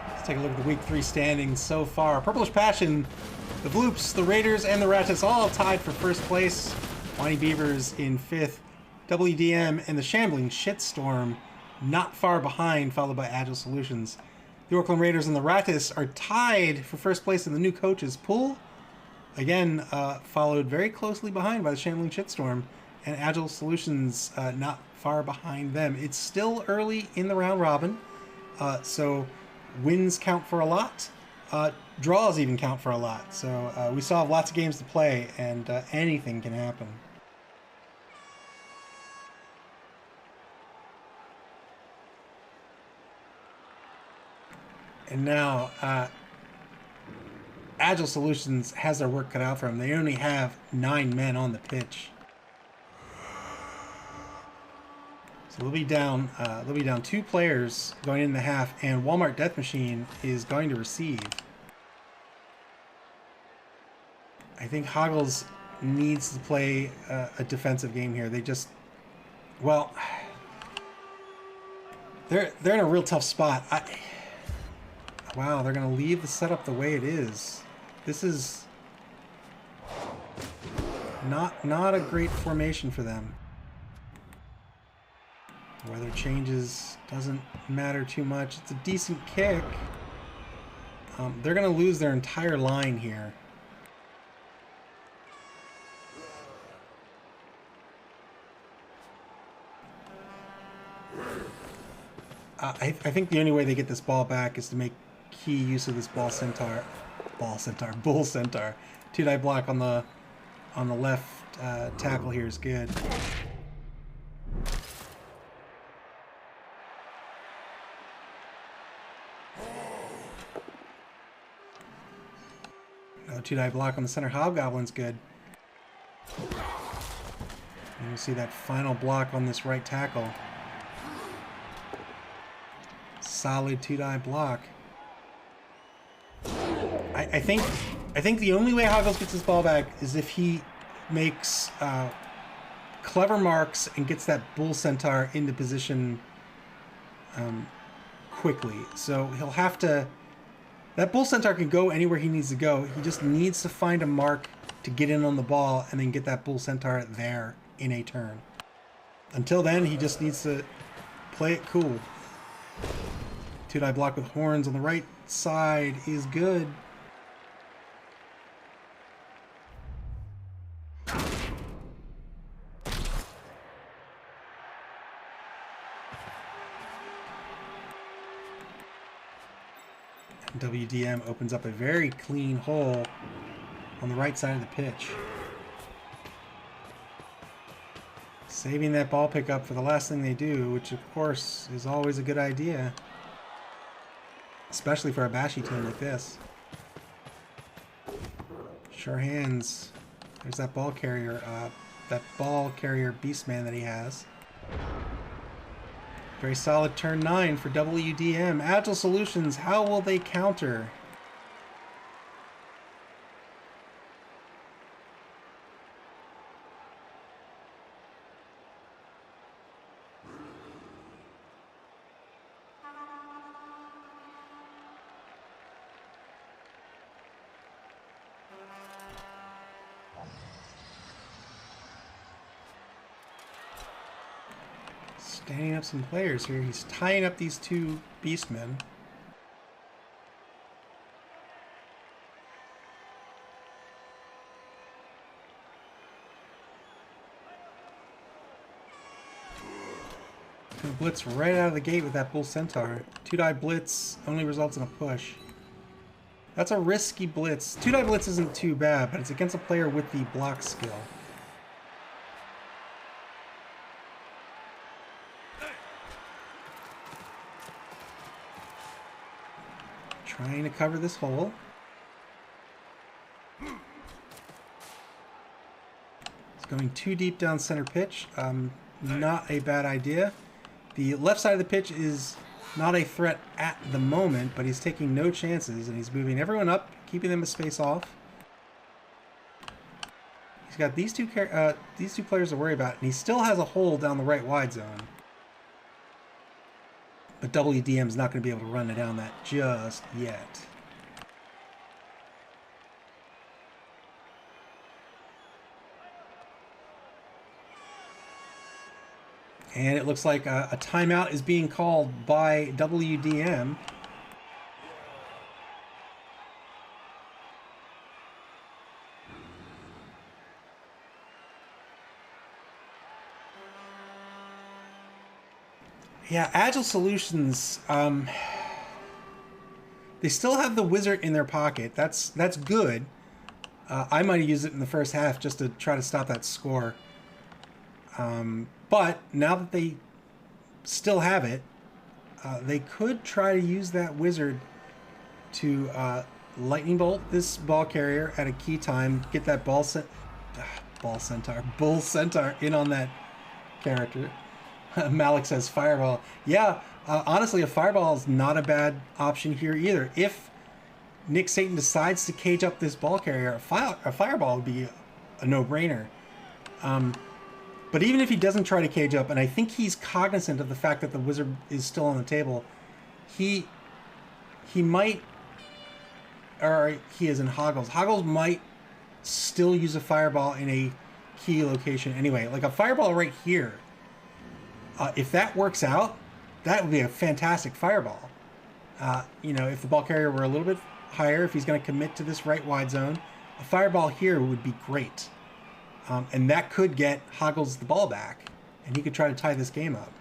Let's take a look at the Week 3 standings so far. Purplish Passion, the Bloops, the Raiders, and the Rattus all tied for first place. Whiny Beavers in 5th. WDM and the Shambling Shitstorm not far behind, followed by Agile Solutions. The Oakland Raiders and the Rattus are tied for first place in the new coaches pool. Again, followed very closely behind by the Shambling Shitstorm, and Agile Solutions not far behind them. It's still early in the round robin, so wins count for a lot. Draws even count for a lot. So we still have lots of games to play, and anything can happen. And now, Agile Solutions has their work cut out for them. They only have 9 men on the pitch. So they'll be down 2 players going in the half, and Walmart Death Machine is going to receive. I think Hoggles needs to play a defensive game here. They just, well, they're in a real tough spot. Wow, they're going to leave the setup the way it is. This is not a great formation for them. Weather changes, doesn't matter too much. It's a decent kick. They're going to lose their entire line here. I think the only way they get this ball back is to make key use of this bull centaur. 2-die block on the left tackle here is good. Another 2-die block on the center hobgoblin's good. And you'll see that final block on this right tackle. Solid 2-die block. I think the only way Hoggles gets his ball back is if he makes clever marks and gets that bull centaur into position quickly. So he'll have to... That bull centaur can go anywhere he needs to go. He just needs to find a mark to get in on the ball and then get that bull centaur there in a turn. Until then, he just needs to play it cool. 2-die block with horns on the right side is good. And WDM opens up a very clean hole on the right side of the pitch. Saving that ball pickup for the last thing they do, which of course is always a good idea. Especially for a bashy team like this. Sure hands. There's that ball carrier beastman that he has. Very solid turn 9 for WDM. Agile Solutions, how will they counter? Standing up some players here. He's tying up these two beastmen. Gonna blitz right out of the gate with that bull centaur. 2-die blitz only results in a push. That's a risky blitz. 2-die blitz isn't too bad, but it's against a player with the block skill. Trying to cover this hole. It's going too deep down center pitch. Not a bad idea. The left side of the pitch is not a threat at the moment, but he's taking no chances, and he's moving everyone up, keeping them a space off. He's got these two players to worry about, and he still has a hole down the right wide zone. But WDM's not going to be able to run it down that just yet. And it looks like a timeout is being called by WDM. Yeah, Agile Solutions, they still have the wizard in their pocket. That's good. I might have used it in the first half just to try to stop that score. But now that they still have it, they could try to use that wizard to lightning bolt this ball carrier at a key time, get that bull centaur in on that character. Malik says fireball. Yeah, honestly, a fireball is not a bad option here either. If Nick Satan decides to cage up this ball carrier, a fireball would be a no-brainer. But even if he doesn't try to cage up, and I think he's cognizant of the fact that the wizard is still on the table, he might, or he is in Hoggles. Hoggles might still use a fireball in a key location anyway. Like a fireball right here If that works out, that would be a fantastic fireball. You know, if the ball carrier were a little bit higher, if he's going to commit to this right wide zone, a fireball here would be great. And that could get Hoggles the ball back, and he could try to tie this game up.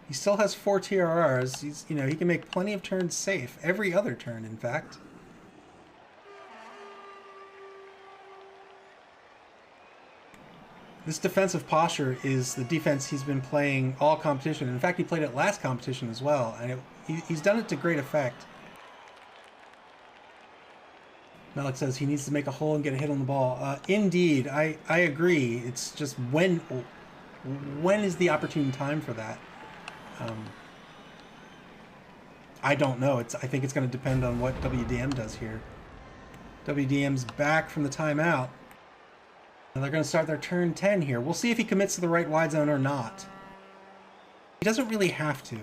He still has 4 TRRs. He's, you know, he can make plenty of turns safe. Every other turn, in fact. This defensive posture is the defense he's been playing all competition. In fact, he played it last competition as well, and he's done it to great effect. Malik says he needs to make a hole and get a hit on the ball. Indeed, I agree. It's just when is the opportune time for that? I don't know. I think it's going to depend on what WDM does here. WDM's back from the timeout. And they're going to start their turn 10 here. We'll see if he commits to the right wide zone or not. He doesn't really have to.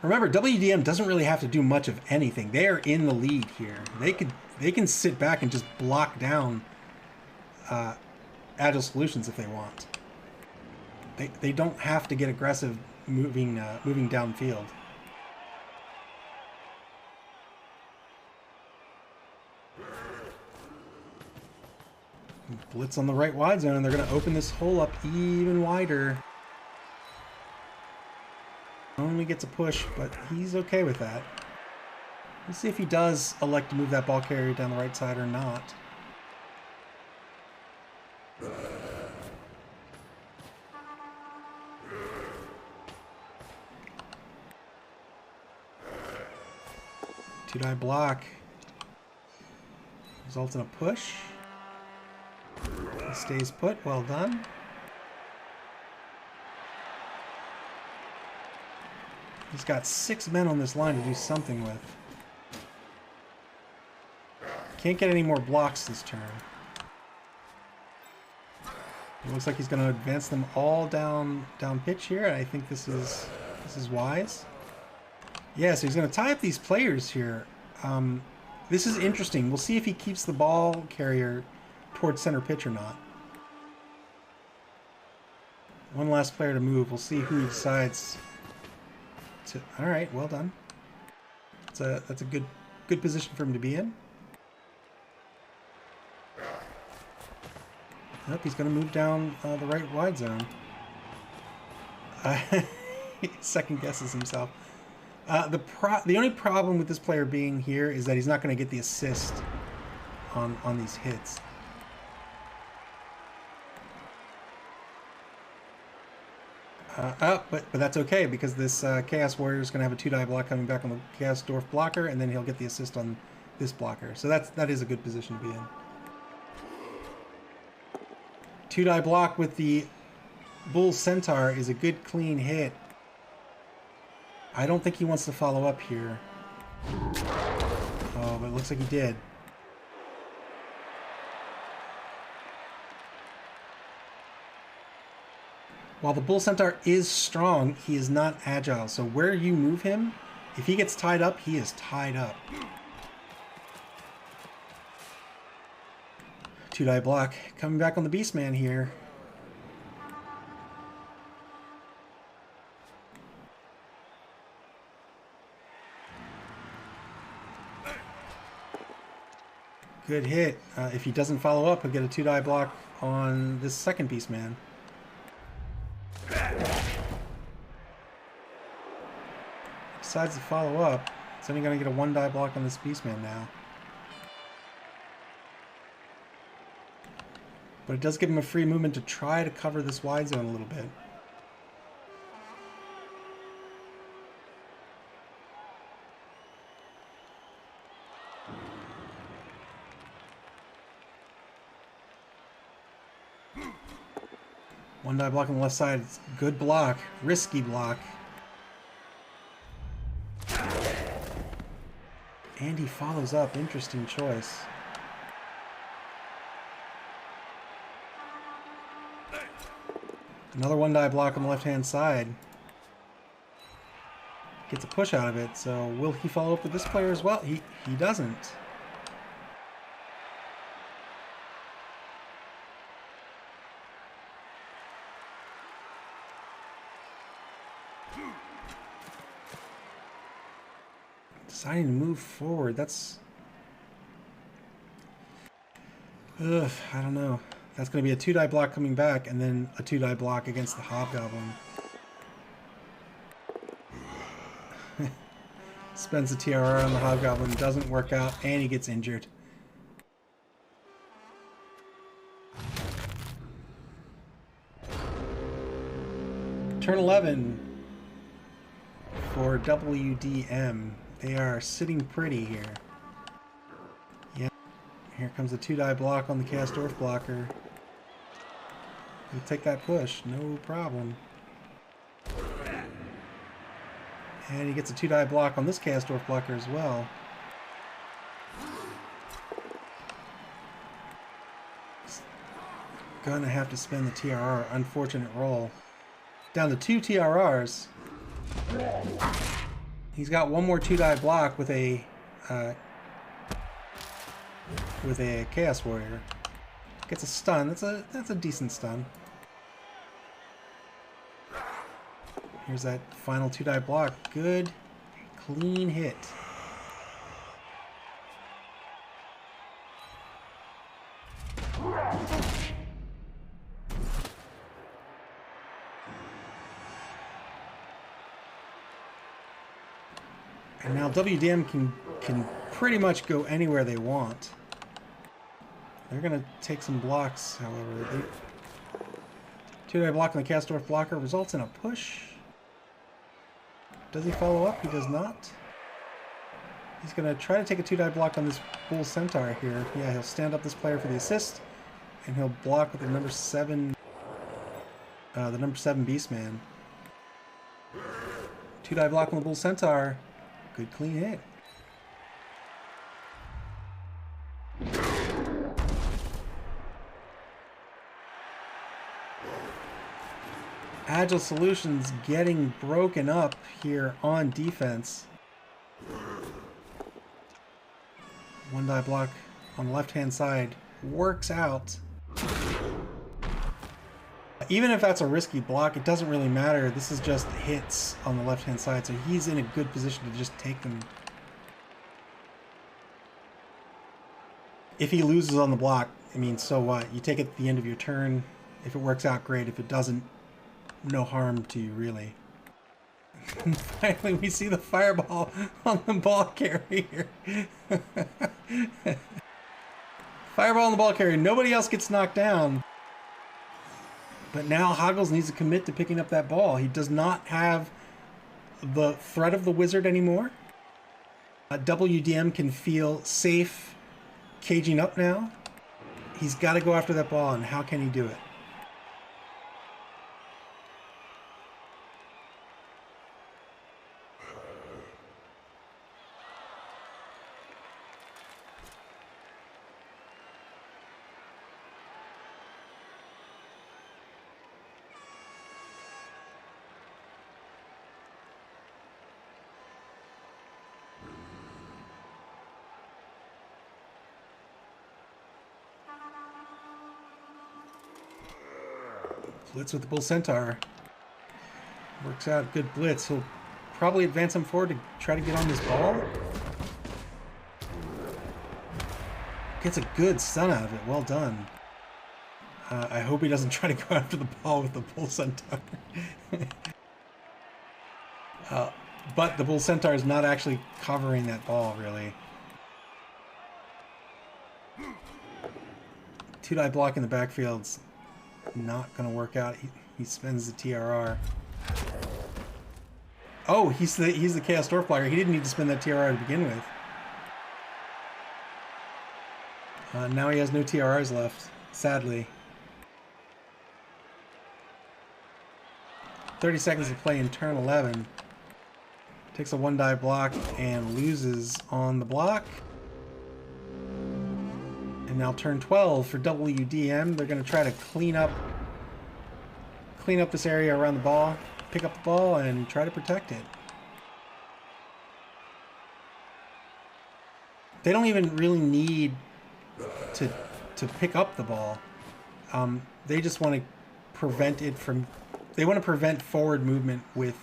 Remember, WDM doesn't really have to do much of anything. They are in the lead here. They can sit back and just block down Agile Solutions if they want. They don't have to get aggressive moving downfield. Blitz on the right wide zone, and they're going to open this hole up even wider. Only gets a push, but he's okay with that. Let's see if he does elect to move that ball carrier down the right side or not. Two-die block. Results in a push. He stays put. Well done. He's got 6 men on this line to do something with. Can't get any more blocks this turn. It looks like he's going to advance them all down pitch here, and I think this is wise. Yeah, so he's going to tie up these players here. This is interesting. We'll see if he keeps the ball carrier towards center pitch or not. One last player to move. We'll see who he decides to. All right, well done. That's a good position for him to be in. Nope, he's going to move down the right wide zone. He second guesses himself. The only problem with this player being here is that he's not going to get the assist on these hits. But that's okay, because this Chaos Warrior is going to have a 2-die block coming back on the Chaos Dwarf blocker, and then he'll get the assist on this blocker. So that is a good position to be in. 2-die block with the Bull Centaur is a good clean hit. I don't think he wants to follow up here. Oh, but it looks like he did. While the Bull Centaur is strong, he is not agile. So where you move him, if he gets tied up, he is tied up. 2-die block. Coming back on the Beastman here. Good hit. If he doesn't follow up, he'll get a 2-die block on this second Beastman. Decides to follow up. It's only going to get a 1-die block on this Beastman now. But it does give him a free movement to try to cover this wide zone a little bit. One die block on the left side. It's good block. Risky block. And he follows up. Interesting choice. Another one die block on the left-hand side. Gets a push out of it, so will he follow up with this player as well? He doesn't. Deciding to move forward, that's... Ugh, I don't know. That's going to be a 2-die block coming back, and then a 2-die block against the Hobgoblin. Spends the TRR on the Hobgoblin, doesn't work out, and he gets injured. Turn 11 for WDM. They are sitting pretty here. Yeah, here comes a 2-die block on the Kastorf blocker. He'll take that push, no problem. And he gets a 2-die block on this Kastorf blocker as well. He's gonna have to spend the TRR. Unfortunate roll. Down to 2 TRRs. He's got one more 2-die block with a Chaos Warrior. Gets a stun. That's a decent stun. Here's that final 2-die block. Good, clean hit. And now WDM can pretty much go anywhere they want. They're gonna take some blocks, however. 2-die block on the Kastorf blocker results in a push. Does he follow up? He does not. He's going to try to take a 2-die block on this Bull Centaur here. Yeah, he'll stand up this player for the assist, and he'll block with the number 7 Beastman. 2-die block on the Bull Centaur. Good clean hit. Agile Solutions getting broken up here on defense. 1-die block on the left-hand side works out. Even if that's a risky block, it doesn't really matter. This is just hits on the left-hand side, so he's in a good position to just take them. If he loses on the block, I mean, so what? You take it at the end of your turn. If it works out, great. If it doesn't, no harm to you, really. And finally, we see the fireball on the ball carrier. Fireball on the ball carrier. Nobody else gets knocked down. But now Hoggles needs to commit to picking up that ball. He does not have the threat of the wizard anymore. WDM can feel safe caging up now. He's got to go after that ball, and how can he do it? Blitz with the Bull Centaur. Works out, good blitz. He'll probably advance him forward to try to get on this ball. Gets a good stun out of it. Well done. I hope he doesn't try to go after the ball with the Bull Centaur. But the Bull Centaur is not actually covering that ball, really. 2-die block in the backfield's not going to work out. He spends the TRR. Oh, he's the Kastorf blocker. He didn't need to spend that TRR to begin with. Now he has no TRRs left, sadly. 30 seconds to play in turn 11. Takes a 1-die block and loses on the block. And now turn 12 for WDM. They're going to try to clean up clean up this area around the ball, pick up the ball, and try to protect it. They don't even really need to pick up the ball. They just want to prevent it from... They want to prevent forward movement with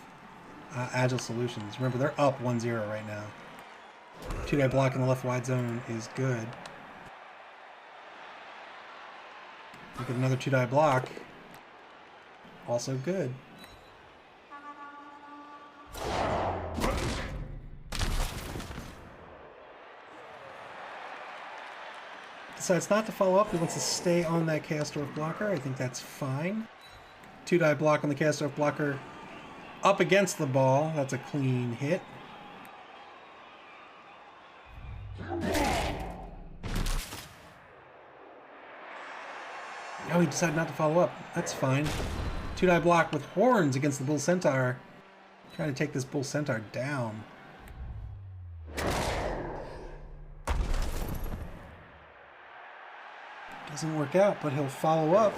Agile solutions. Remember, they're up 1-0 right now. 2-die block in the left wide zone is good. Look at another 2-die block. Also good. Decides not to follow up. He wants to stay on that Chaos Dwarf blocker. I think that's fine. 2-die block on the Chaos Dwarf blocker up against the ball. That's a clean hit. Oh, he decided not to follow up. That's fine. 2-die block with horns against the Bull Centaur. Trying to take this Bull Centaur down. Doesn't work out, but he'll follow up.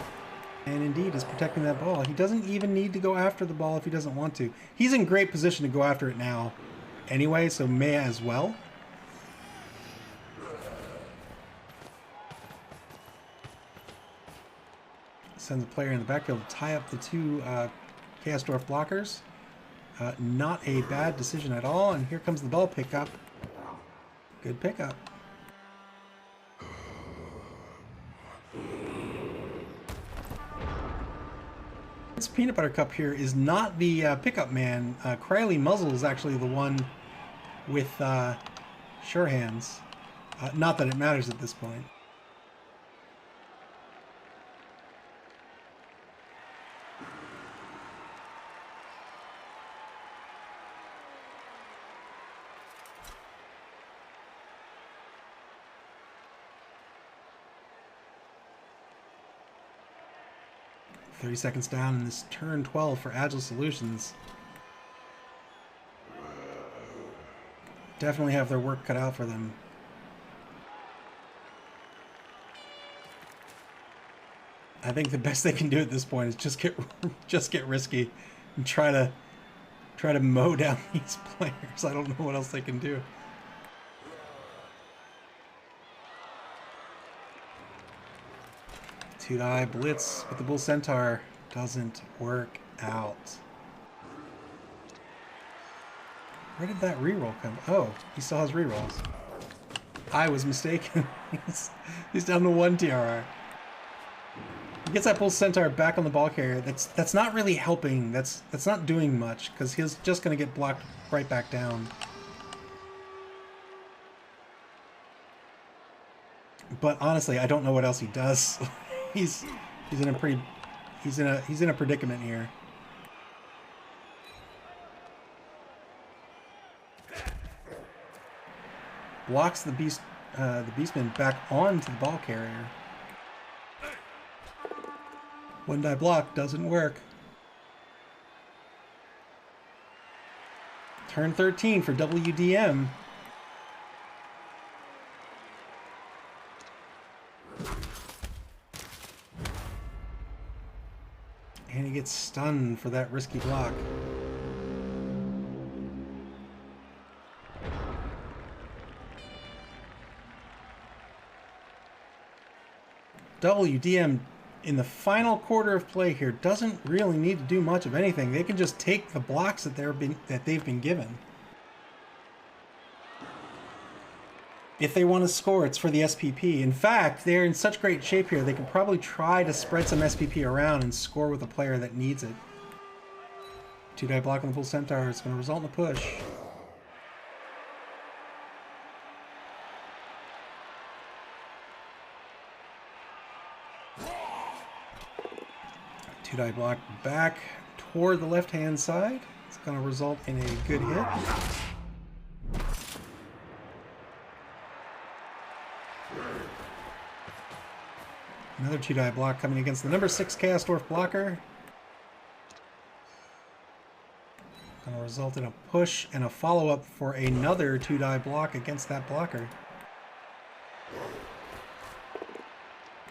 And indeed is protecting that ball. He doesn't even need to go after the ball if he doesn't want to. He's in great position to go after it now anyway, so may as well. Sends a player in the backfield to tie up the two Chaos Dwarf blockers. Not a bad decision at all. And here comes the ball pickup. Good pickup. This Peanut Butter Cup here is not the pickup man. Criley Muzzle is actually the one with sure hands. Not that it matters at this point. $30 seconds down in this turn 12 for Agile Solutions. Definitely have their work cut out for them. I think the best they can do at this point is just get risky and try to mow down these players. I don't know what else they can do. Two-die blitz with the Bull Centaur doesn't work out. Where did that reroll come? Oh, he still has rerolls. I was mistaken. He's down to 1 TRR. He gets that Bull Centaur back on the ball carrier. That's not really helping. That's not doing much because he's just going to get blocked right back down. But honestly, I don't know what else he does. He's in a predicament here. Blocks the Beastman back onto the ball carrier. 1-die block doesn't work. Turn 13 for WDM. And he gets stunned for that risky block. WDM in the final quarter of play here doesn't really need to do much of anything. They can just take the blocks that they've been given. If they want to score, it's for the SPP. In fact, they're in such great shape here, they can probably try to spread some SPP around and score with a player that needs it. 2-die block on the Bull Centaur. It's going to result in a push. Two-die block back toward the left-hand side. It's going to result in a good hit. Another 2-die block coming against the number 6 Chaos Dwarf blocker. Going to result in a push and a follow-up for another 2-die block against that blocker.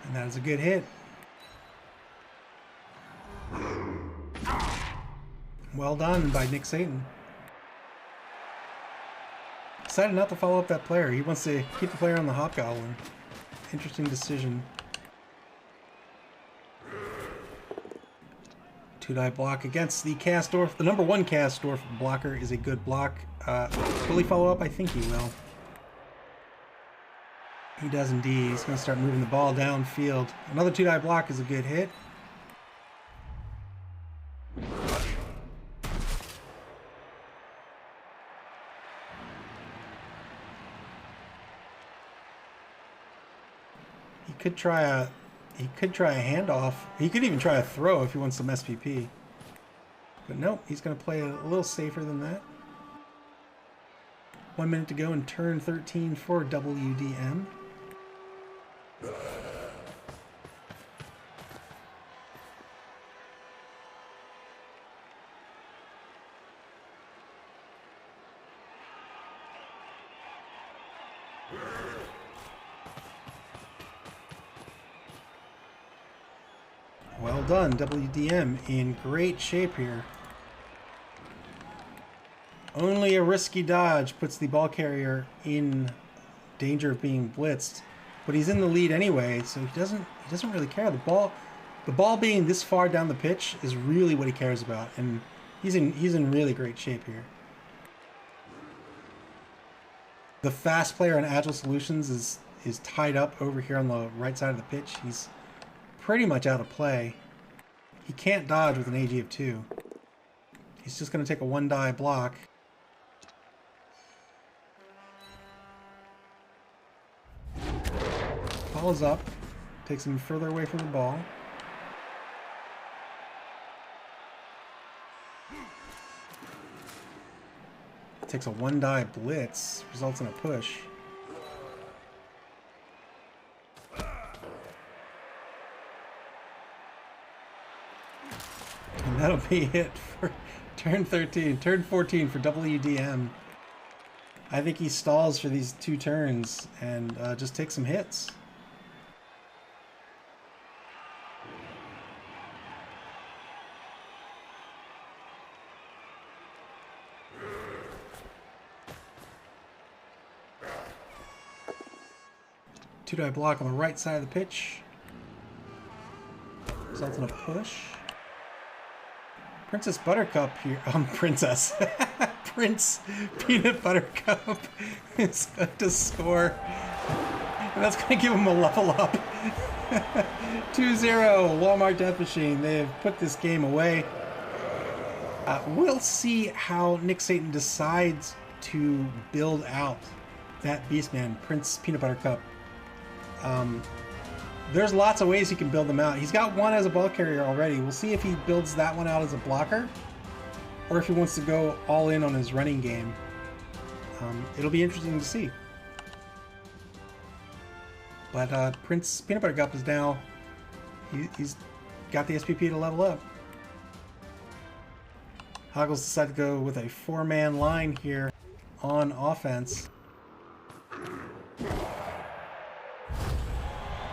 And that is a good hit. Well done by Nick Satan. Decided not to follow up that player. He wants to keep the player on the Hobgoblin. Interesting decision. 2-die block against the Kastorf. The number 1 Kastorf blocker is a good block. Will he follow up? I think he will. He does indeed. He's going to start moving the ball downfield. Another 2-die block is a good hit. He could try a handoff. He could even try a throw if he wants some SPP. But nope, he's going to play a little safer than that. 1 minute to go in turn 13 for WDM. Well done, WDM in great shape here. Only a risky dodge puts the ball carrier in danger of being blitzed, but he's in the lead anyway, so he doesn't really care. The ball being this far down the pitch is really what he cares about, and he's in really great shape here. The fast player in Agile Solutions is tied up over here on the right side of the pitch. He's pretty much out of play. He can't dodge with an AG of 2. He's just going to take a 1-die block. Follows up, takes him further away from the ball. Takes a 1-die blitz, results in a push. And that'll be it for turn 13. Turn 14 for WDM. I think he stalls for these 2 turns and just takes some hits. Two-die block on the right side of the pitch. Results in a push. Princess Buttercup here. Princess. Prince Peanut Buttercup is going to score. And that's going to give him a level up. 2-0, Walmart Death Machine. They have put this game away. We'll see how Nick Satan decides to build out that Beastman, Prince Peanut Buttercup. There's lots of ways he can build them out. He's got one as a ball carrier already. We'll see if he builds that one out as a blocker, or if he wants to go all in on his running game. It'll be interesting to see. But Prince Peanut Buttercup is now, he's got the SPP to level up. Hoggles decided to go with a 4-man line here on offense.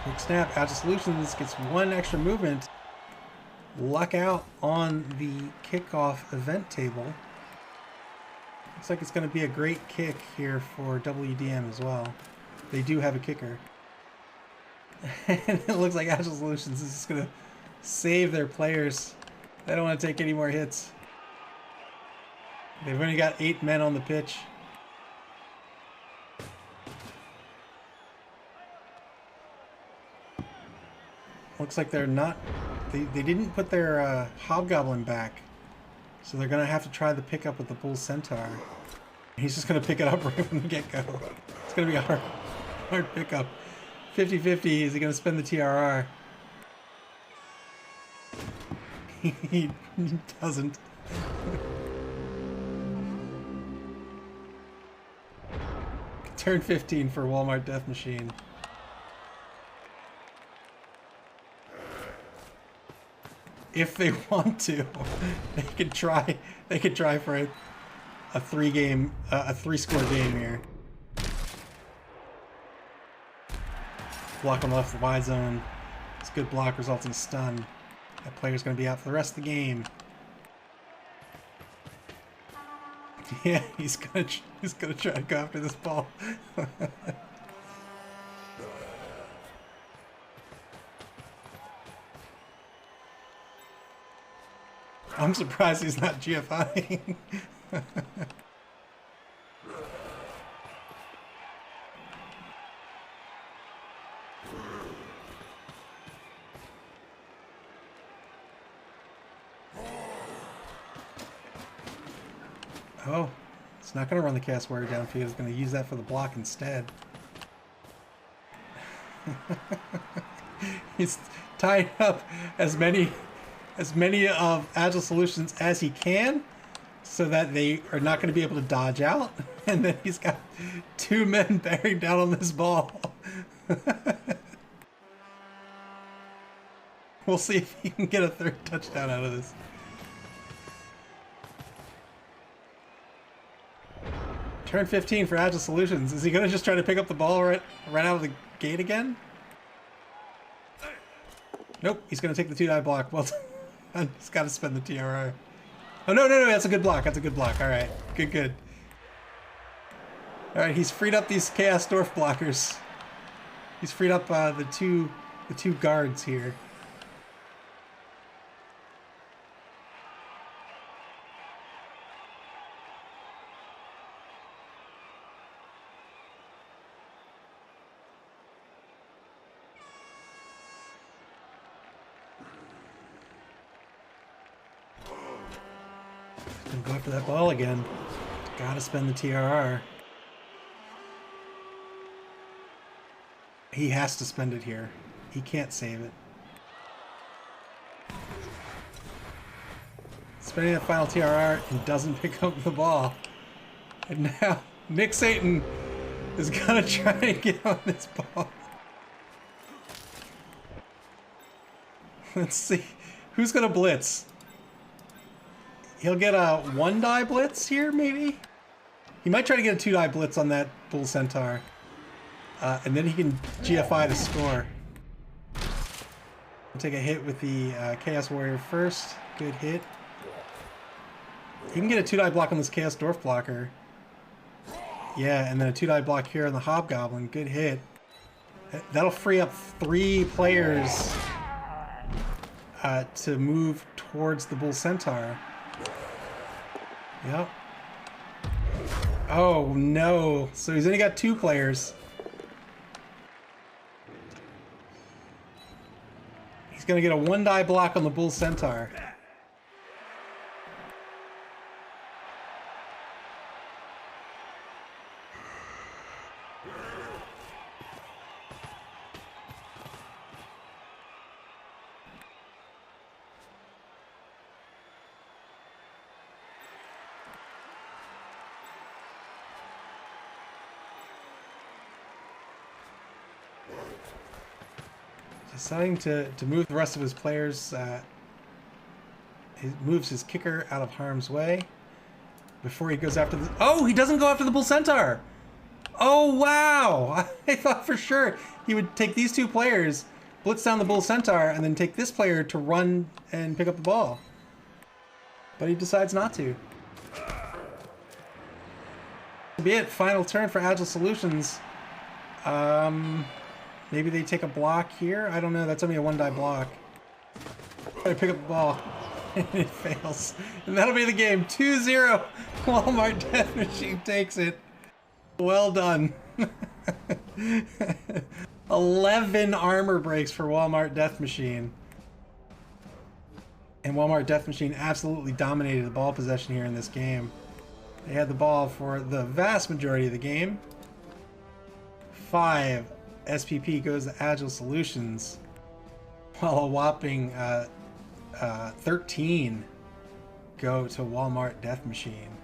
Quick snap, Agile Solutions gets 1 extra movement. Luck out on the kickoff event table. Looks like it's going to be a great kick here for WDM as well. They do have a kicker. And it looks like Agile Solutions is just going to save their players. They don't want to take any more hits. They've only got 8 men on the pitch. Looks like they're not... They didn't put their Hobgoblin back. So they're going to have to try the pickup with the Bull Centaur. He's just going to pick it up right from the get-go. It's going to be a hard pickup. 50-50. Is he going to spend the TRR? He doesn't. Turn 15 for Walmart Death Machine. If they want to, they could try. They could try for a 3-score game here. Block on the left, the wide zone. It's a good block, results in a stun. That player's going to be out for the rest of the game. Yeah, he's gonna try to go after this ball. I'm surprised he's not GFIing. Oh, it's not going to run the cast warrior downfield. It's going to use that for the block instead. He's tying up as many of Agile solutions as he can, so that they are not going to be able to dodge out. And then he's got 2 men bearing down on this ball. We'll see if he can get a 3rd touchdown out of this. Turn 15 for Agile Solutions. Is he going to just try to pick up the ball right out of the gate again? Nope, he's going to take the 2-die block. Well, he's got to spend the TRR. Oh, no, that's a good block. That's a good block. All right, good. All right, he's freed up these Chaos Dwarf blockers. He's freed up the two guards here. Gonna go after that ball again. Gotta spend the TRR. He has to spend it here. He can't save it. Spending that final TRR and doesn't pick up the ball. And now Nick Satan is gonna try and get on this ball. Let's see. Who's gonna blitz? He'll get a 1-die blitz here, maybe? He might try to get a 2-die blitz on that Bull Centaur. And then he can GFI to score. We'll take a hit with the Chaos Warrior first. Good hit. He can get a 2-die block on this Chaos Dwarf blocker. Yeah, and then a 2-die block here on the Hobgoblin. Good hit. That'll free up 3 players to move towards the Bull Centaur. Yep. Oh, no. So he's only got 2 players. He's going to get a 1-die block on the Bull Centaur. Deciding to move the rest of his players, he moves his kicker out of harm's way before he goes after the... Oh, he doesn't go after the Bull Centaur! Oh, wow! I thought for sure he would take these 2 players, blitz down the Bull Centaur, and then take this player to run and pick up the ball. But he decides not to. Be it. Final turn for Agile Solutions. Maybe they take a block here? I don't know. That's only a 1-die block. Try to pick up the ball. And it fails. And that'll be the game. 2-0. Walmart Death Machine takes it. Well done. 11 armor breaks for Walmart Death Machine. And Walmart Death Machine absolutely dominated the ball possession here in this game. They had the ball for the vast majority of the game. 5 SPP goes to Agile Solutions, while a whopping 13 go to Walmart Death Machine.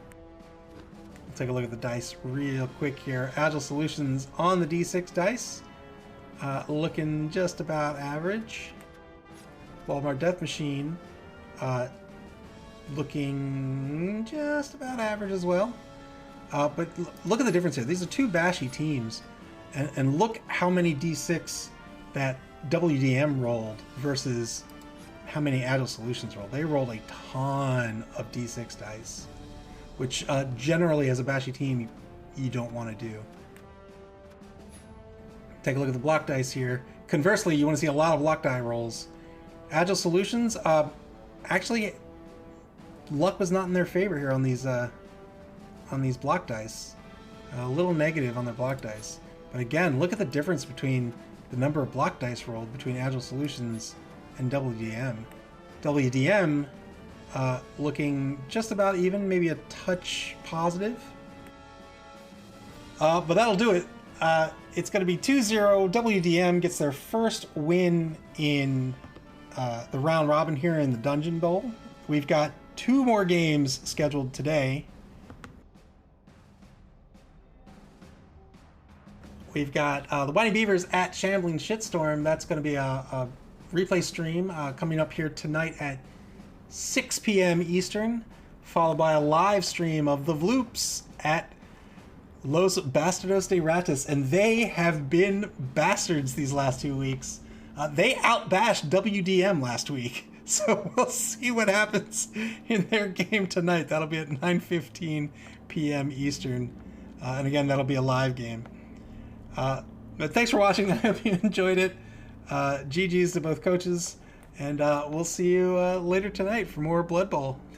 We'll take a look at the dice real quick here. Agile Solutions on the D6 dice, looking just about average. Walmart Death Machine looking just about average as well. But look at the difference here. These are 2 bashy teams. And look how many D6 that WDM rolled versus how many Agile Solutions rolled. They rolled a ton of D6 dice. which generally as a Bashy team you don't want to do. Take a look at the block dice here. Conversely, you want to see a lot of luck die rolls. Agile Solutions, actually, luck was not in their favor here on these block dice. A little negative on their block dice. But again, look at the difference between the number of block dice rolled between Agile Solutions and WDM. WDM looking just about even, maybe a touch positive. But that'll do it. It's going to be 2-0. WDM gets their first win in the round robin here in the Dungeon Bowl. We've got 2 more games scheduled today. We've got the Whiny Beavers at Shambling Shitstorm. That's going to be a replay stream coming up here tonight at 6 p.m. Eastern, followed by a live stream of the Vloops at Los Bastardos de Ratas, and they have been bastards these last 2 weeks. They outbashed WDM last week, so we'll see what happens in their game tonight. That'll be at 9:15 p.m. Eastern, and again, that'll be a live game. But thanks for watching. I hope you enjoyed it. GG's to both coaches, and we'll see you later tonight for more Blood Bowl.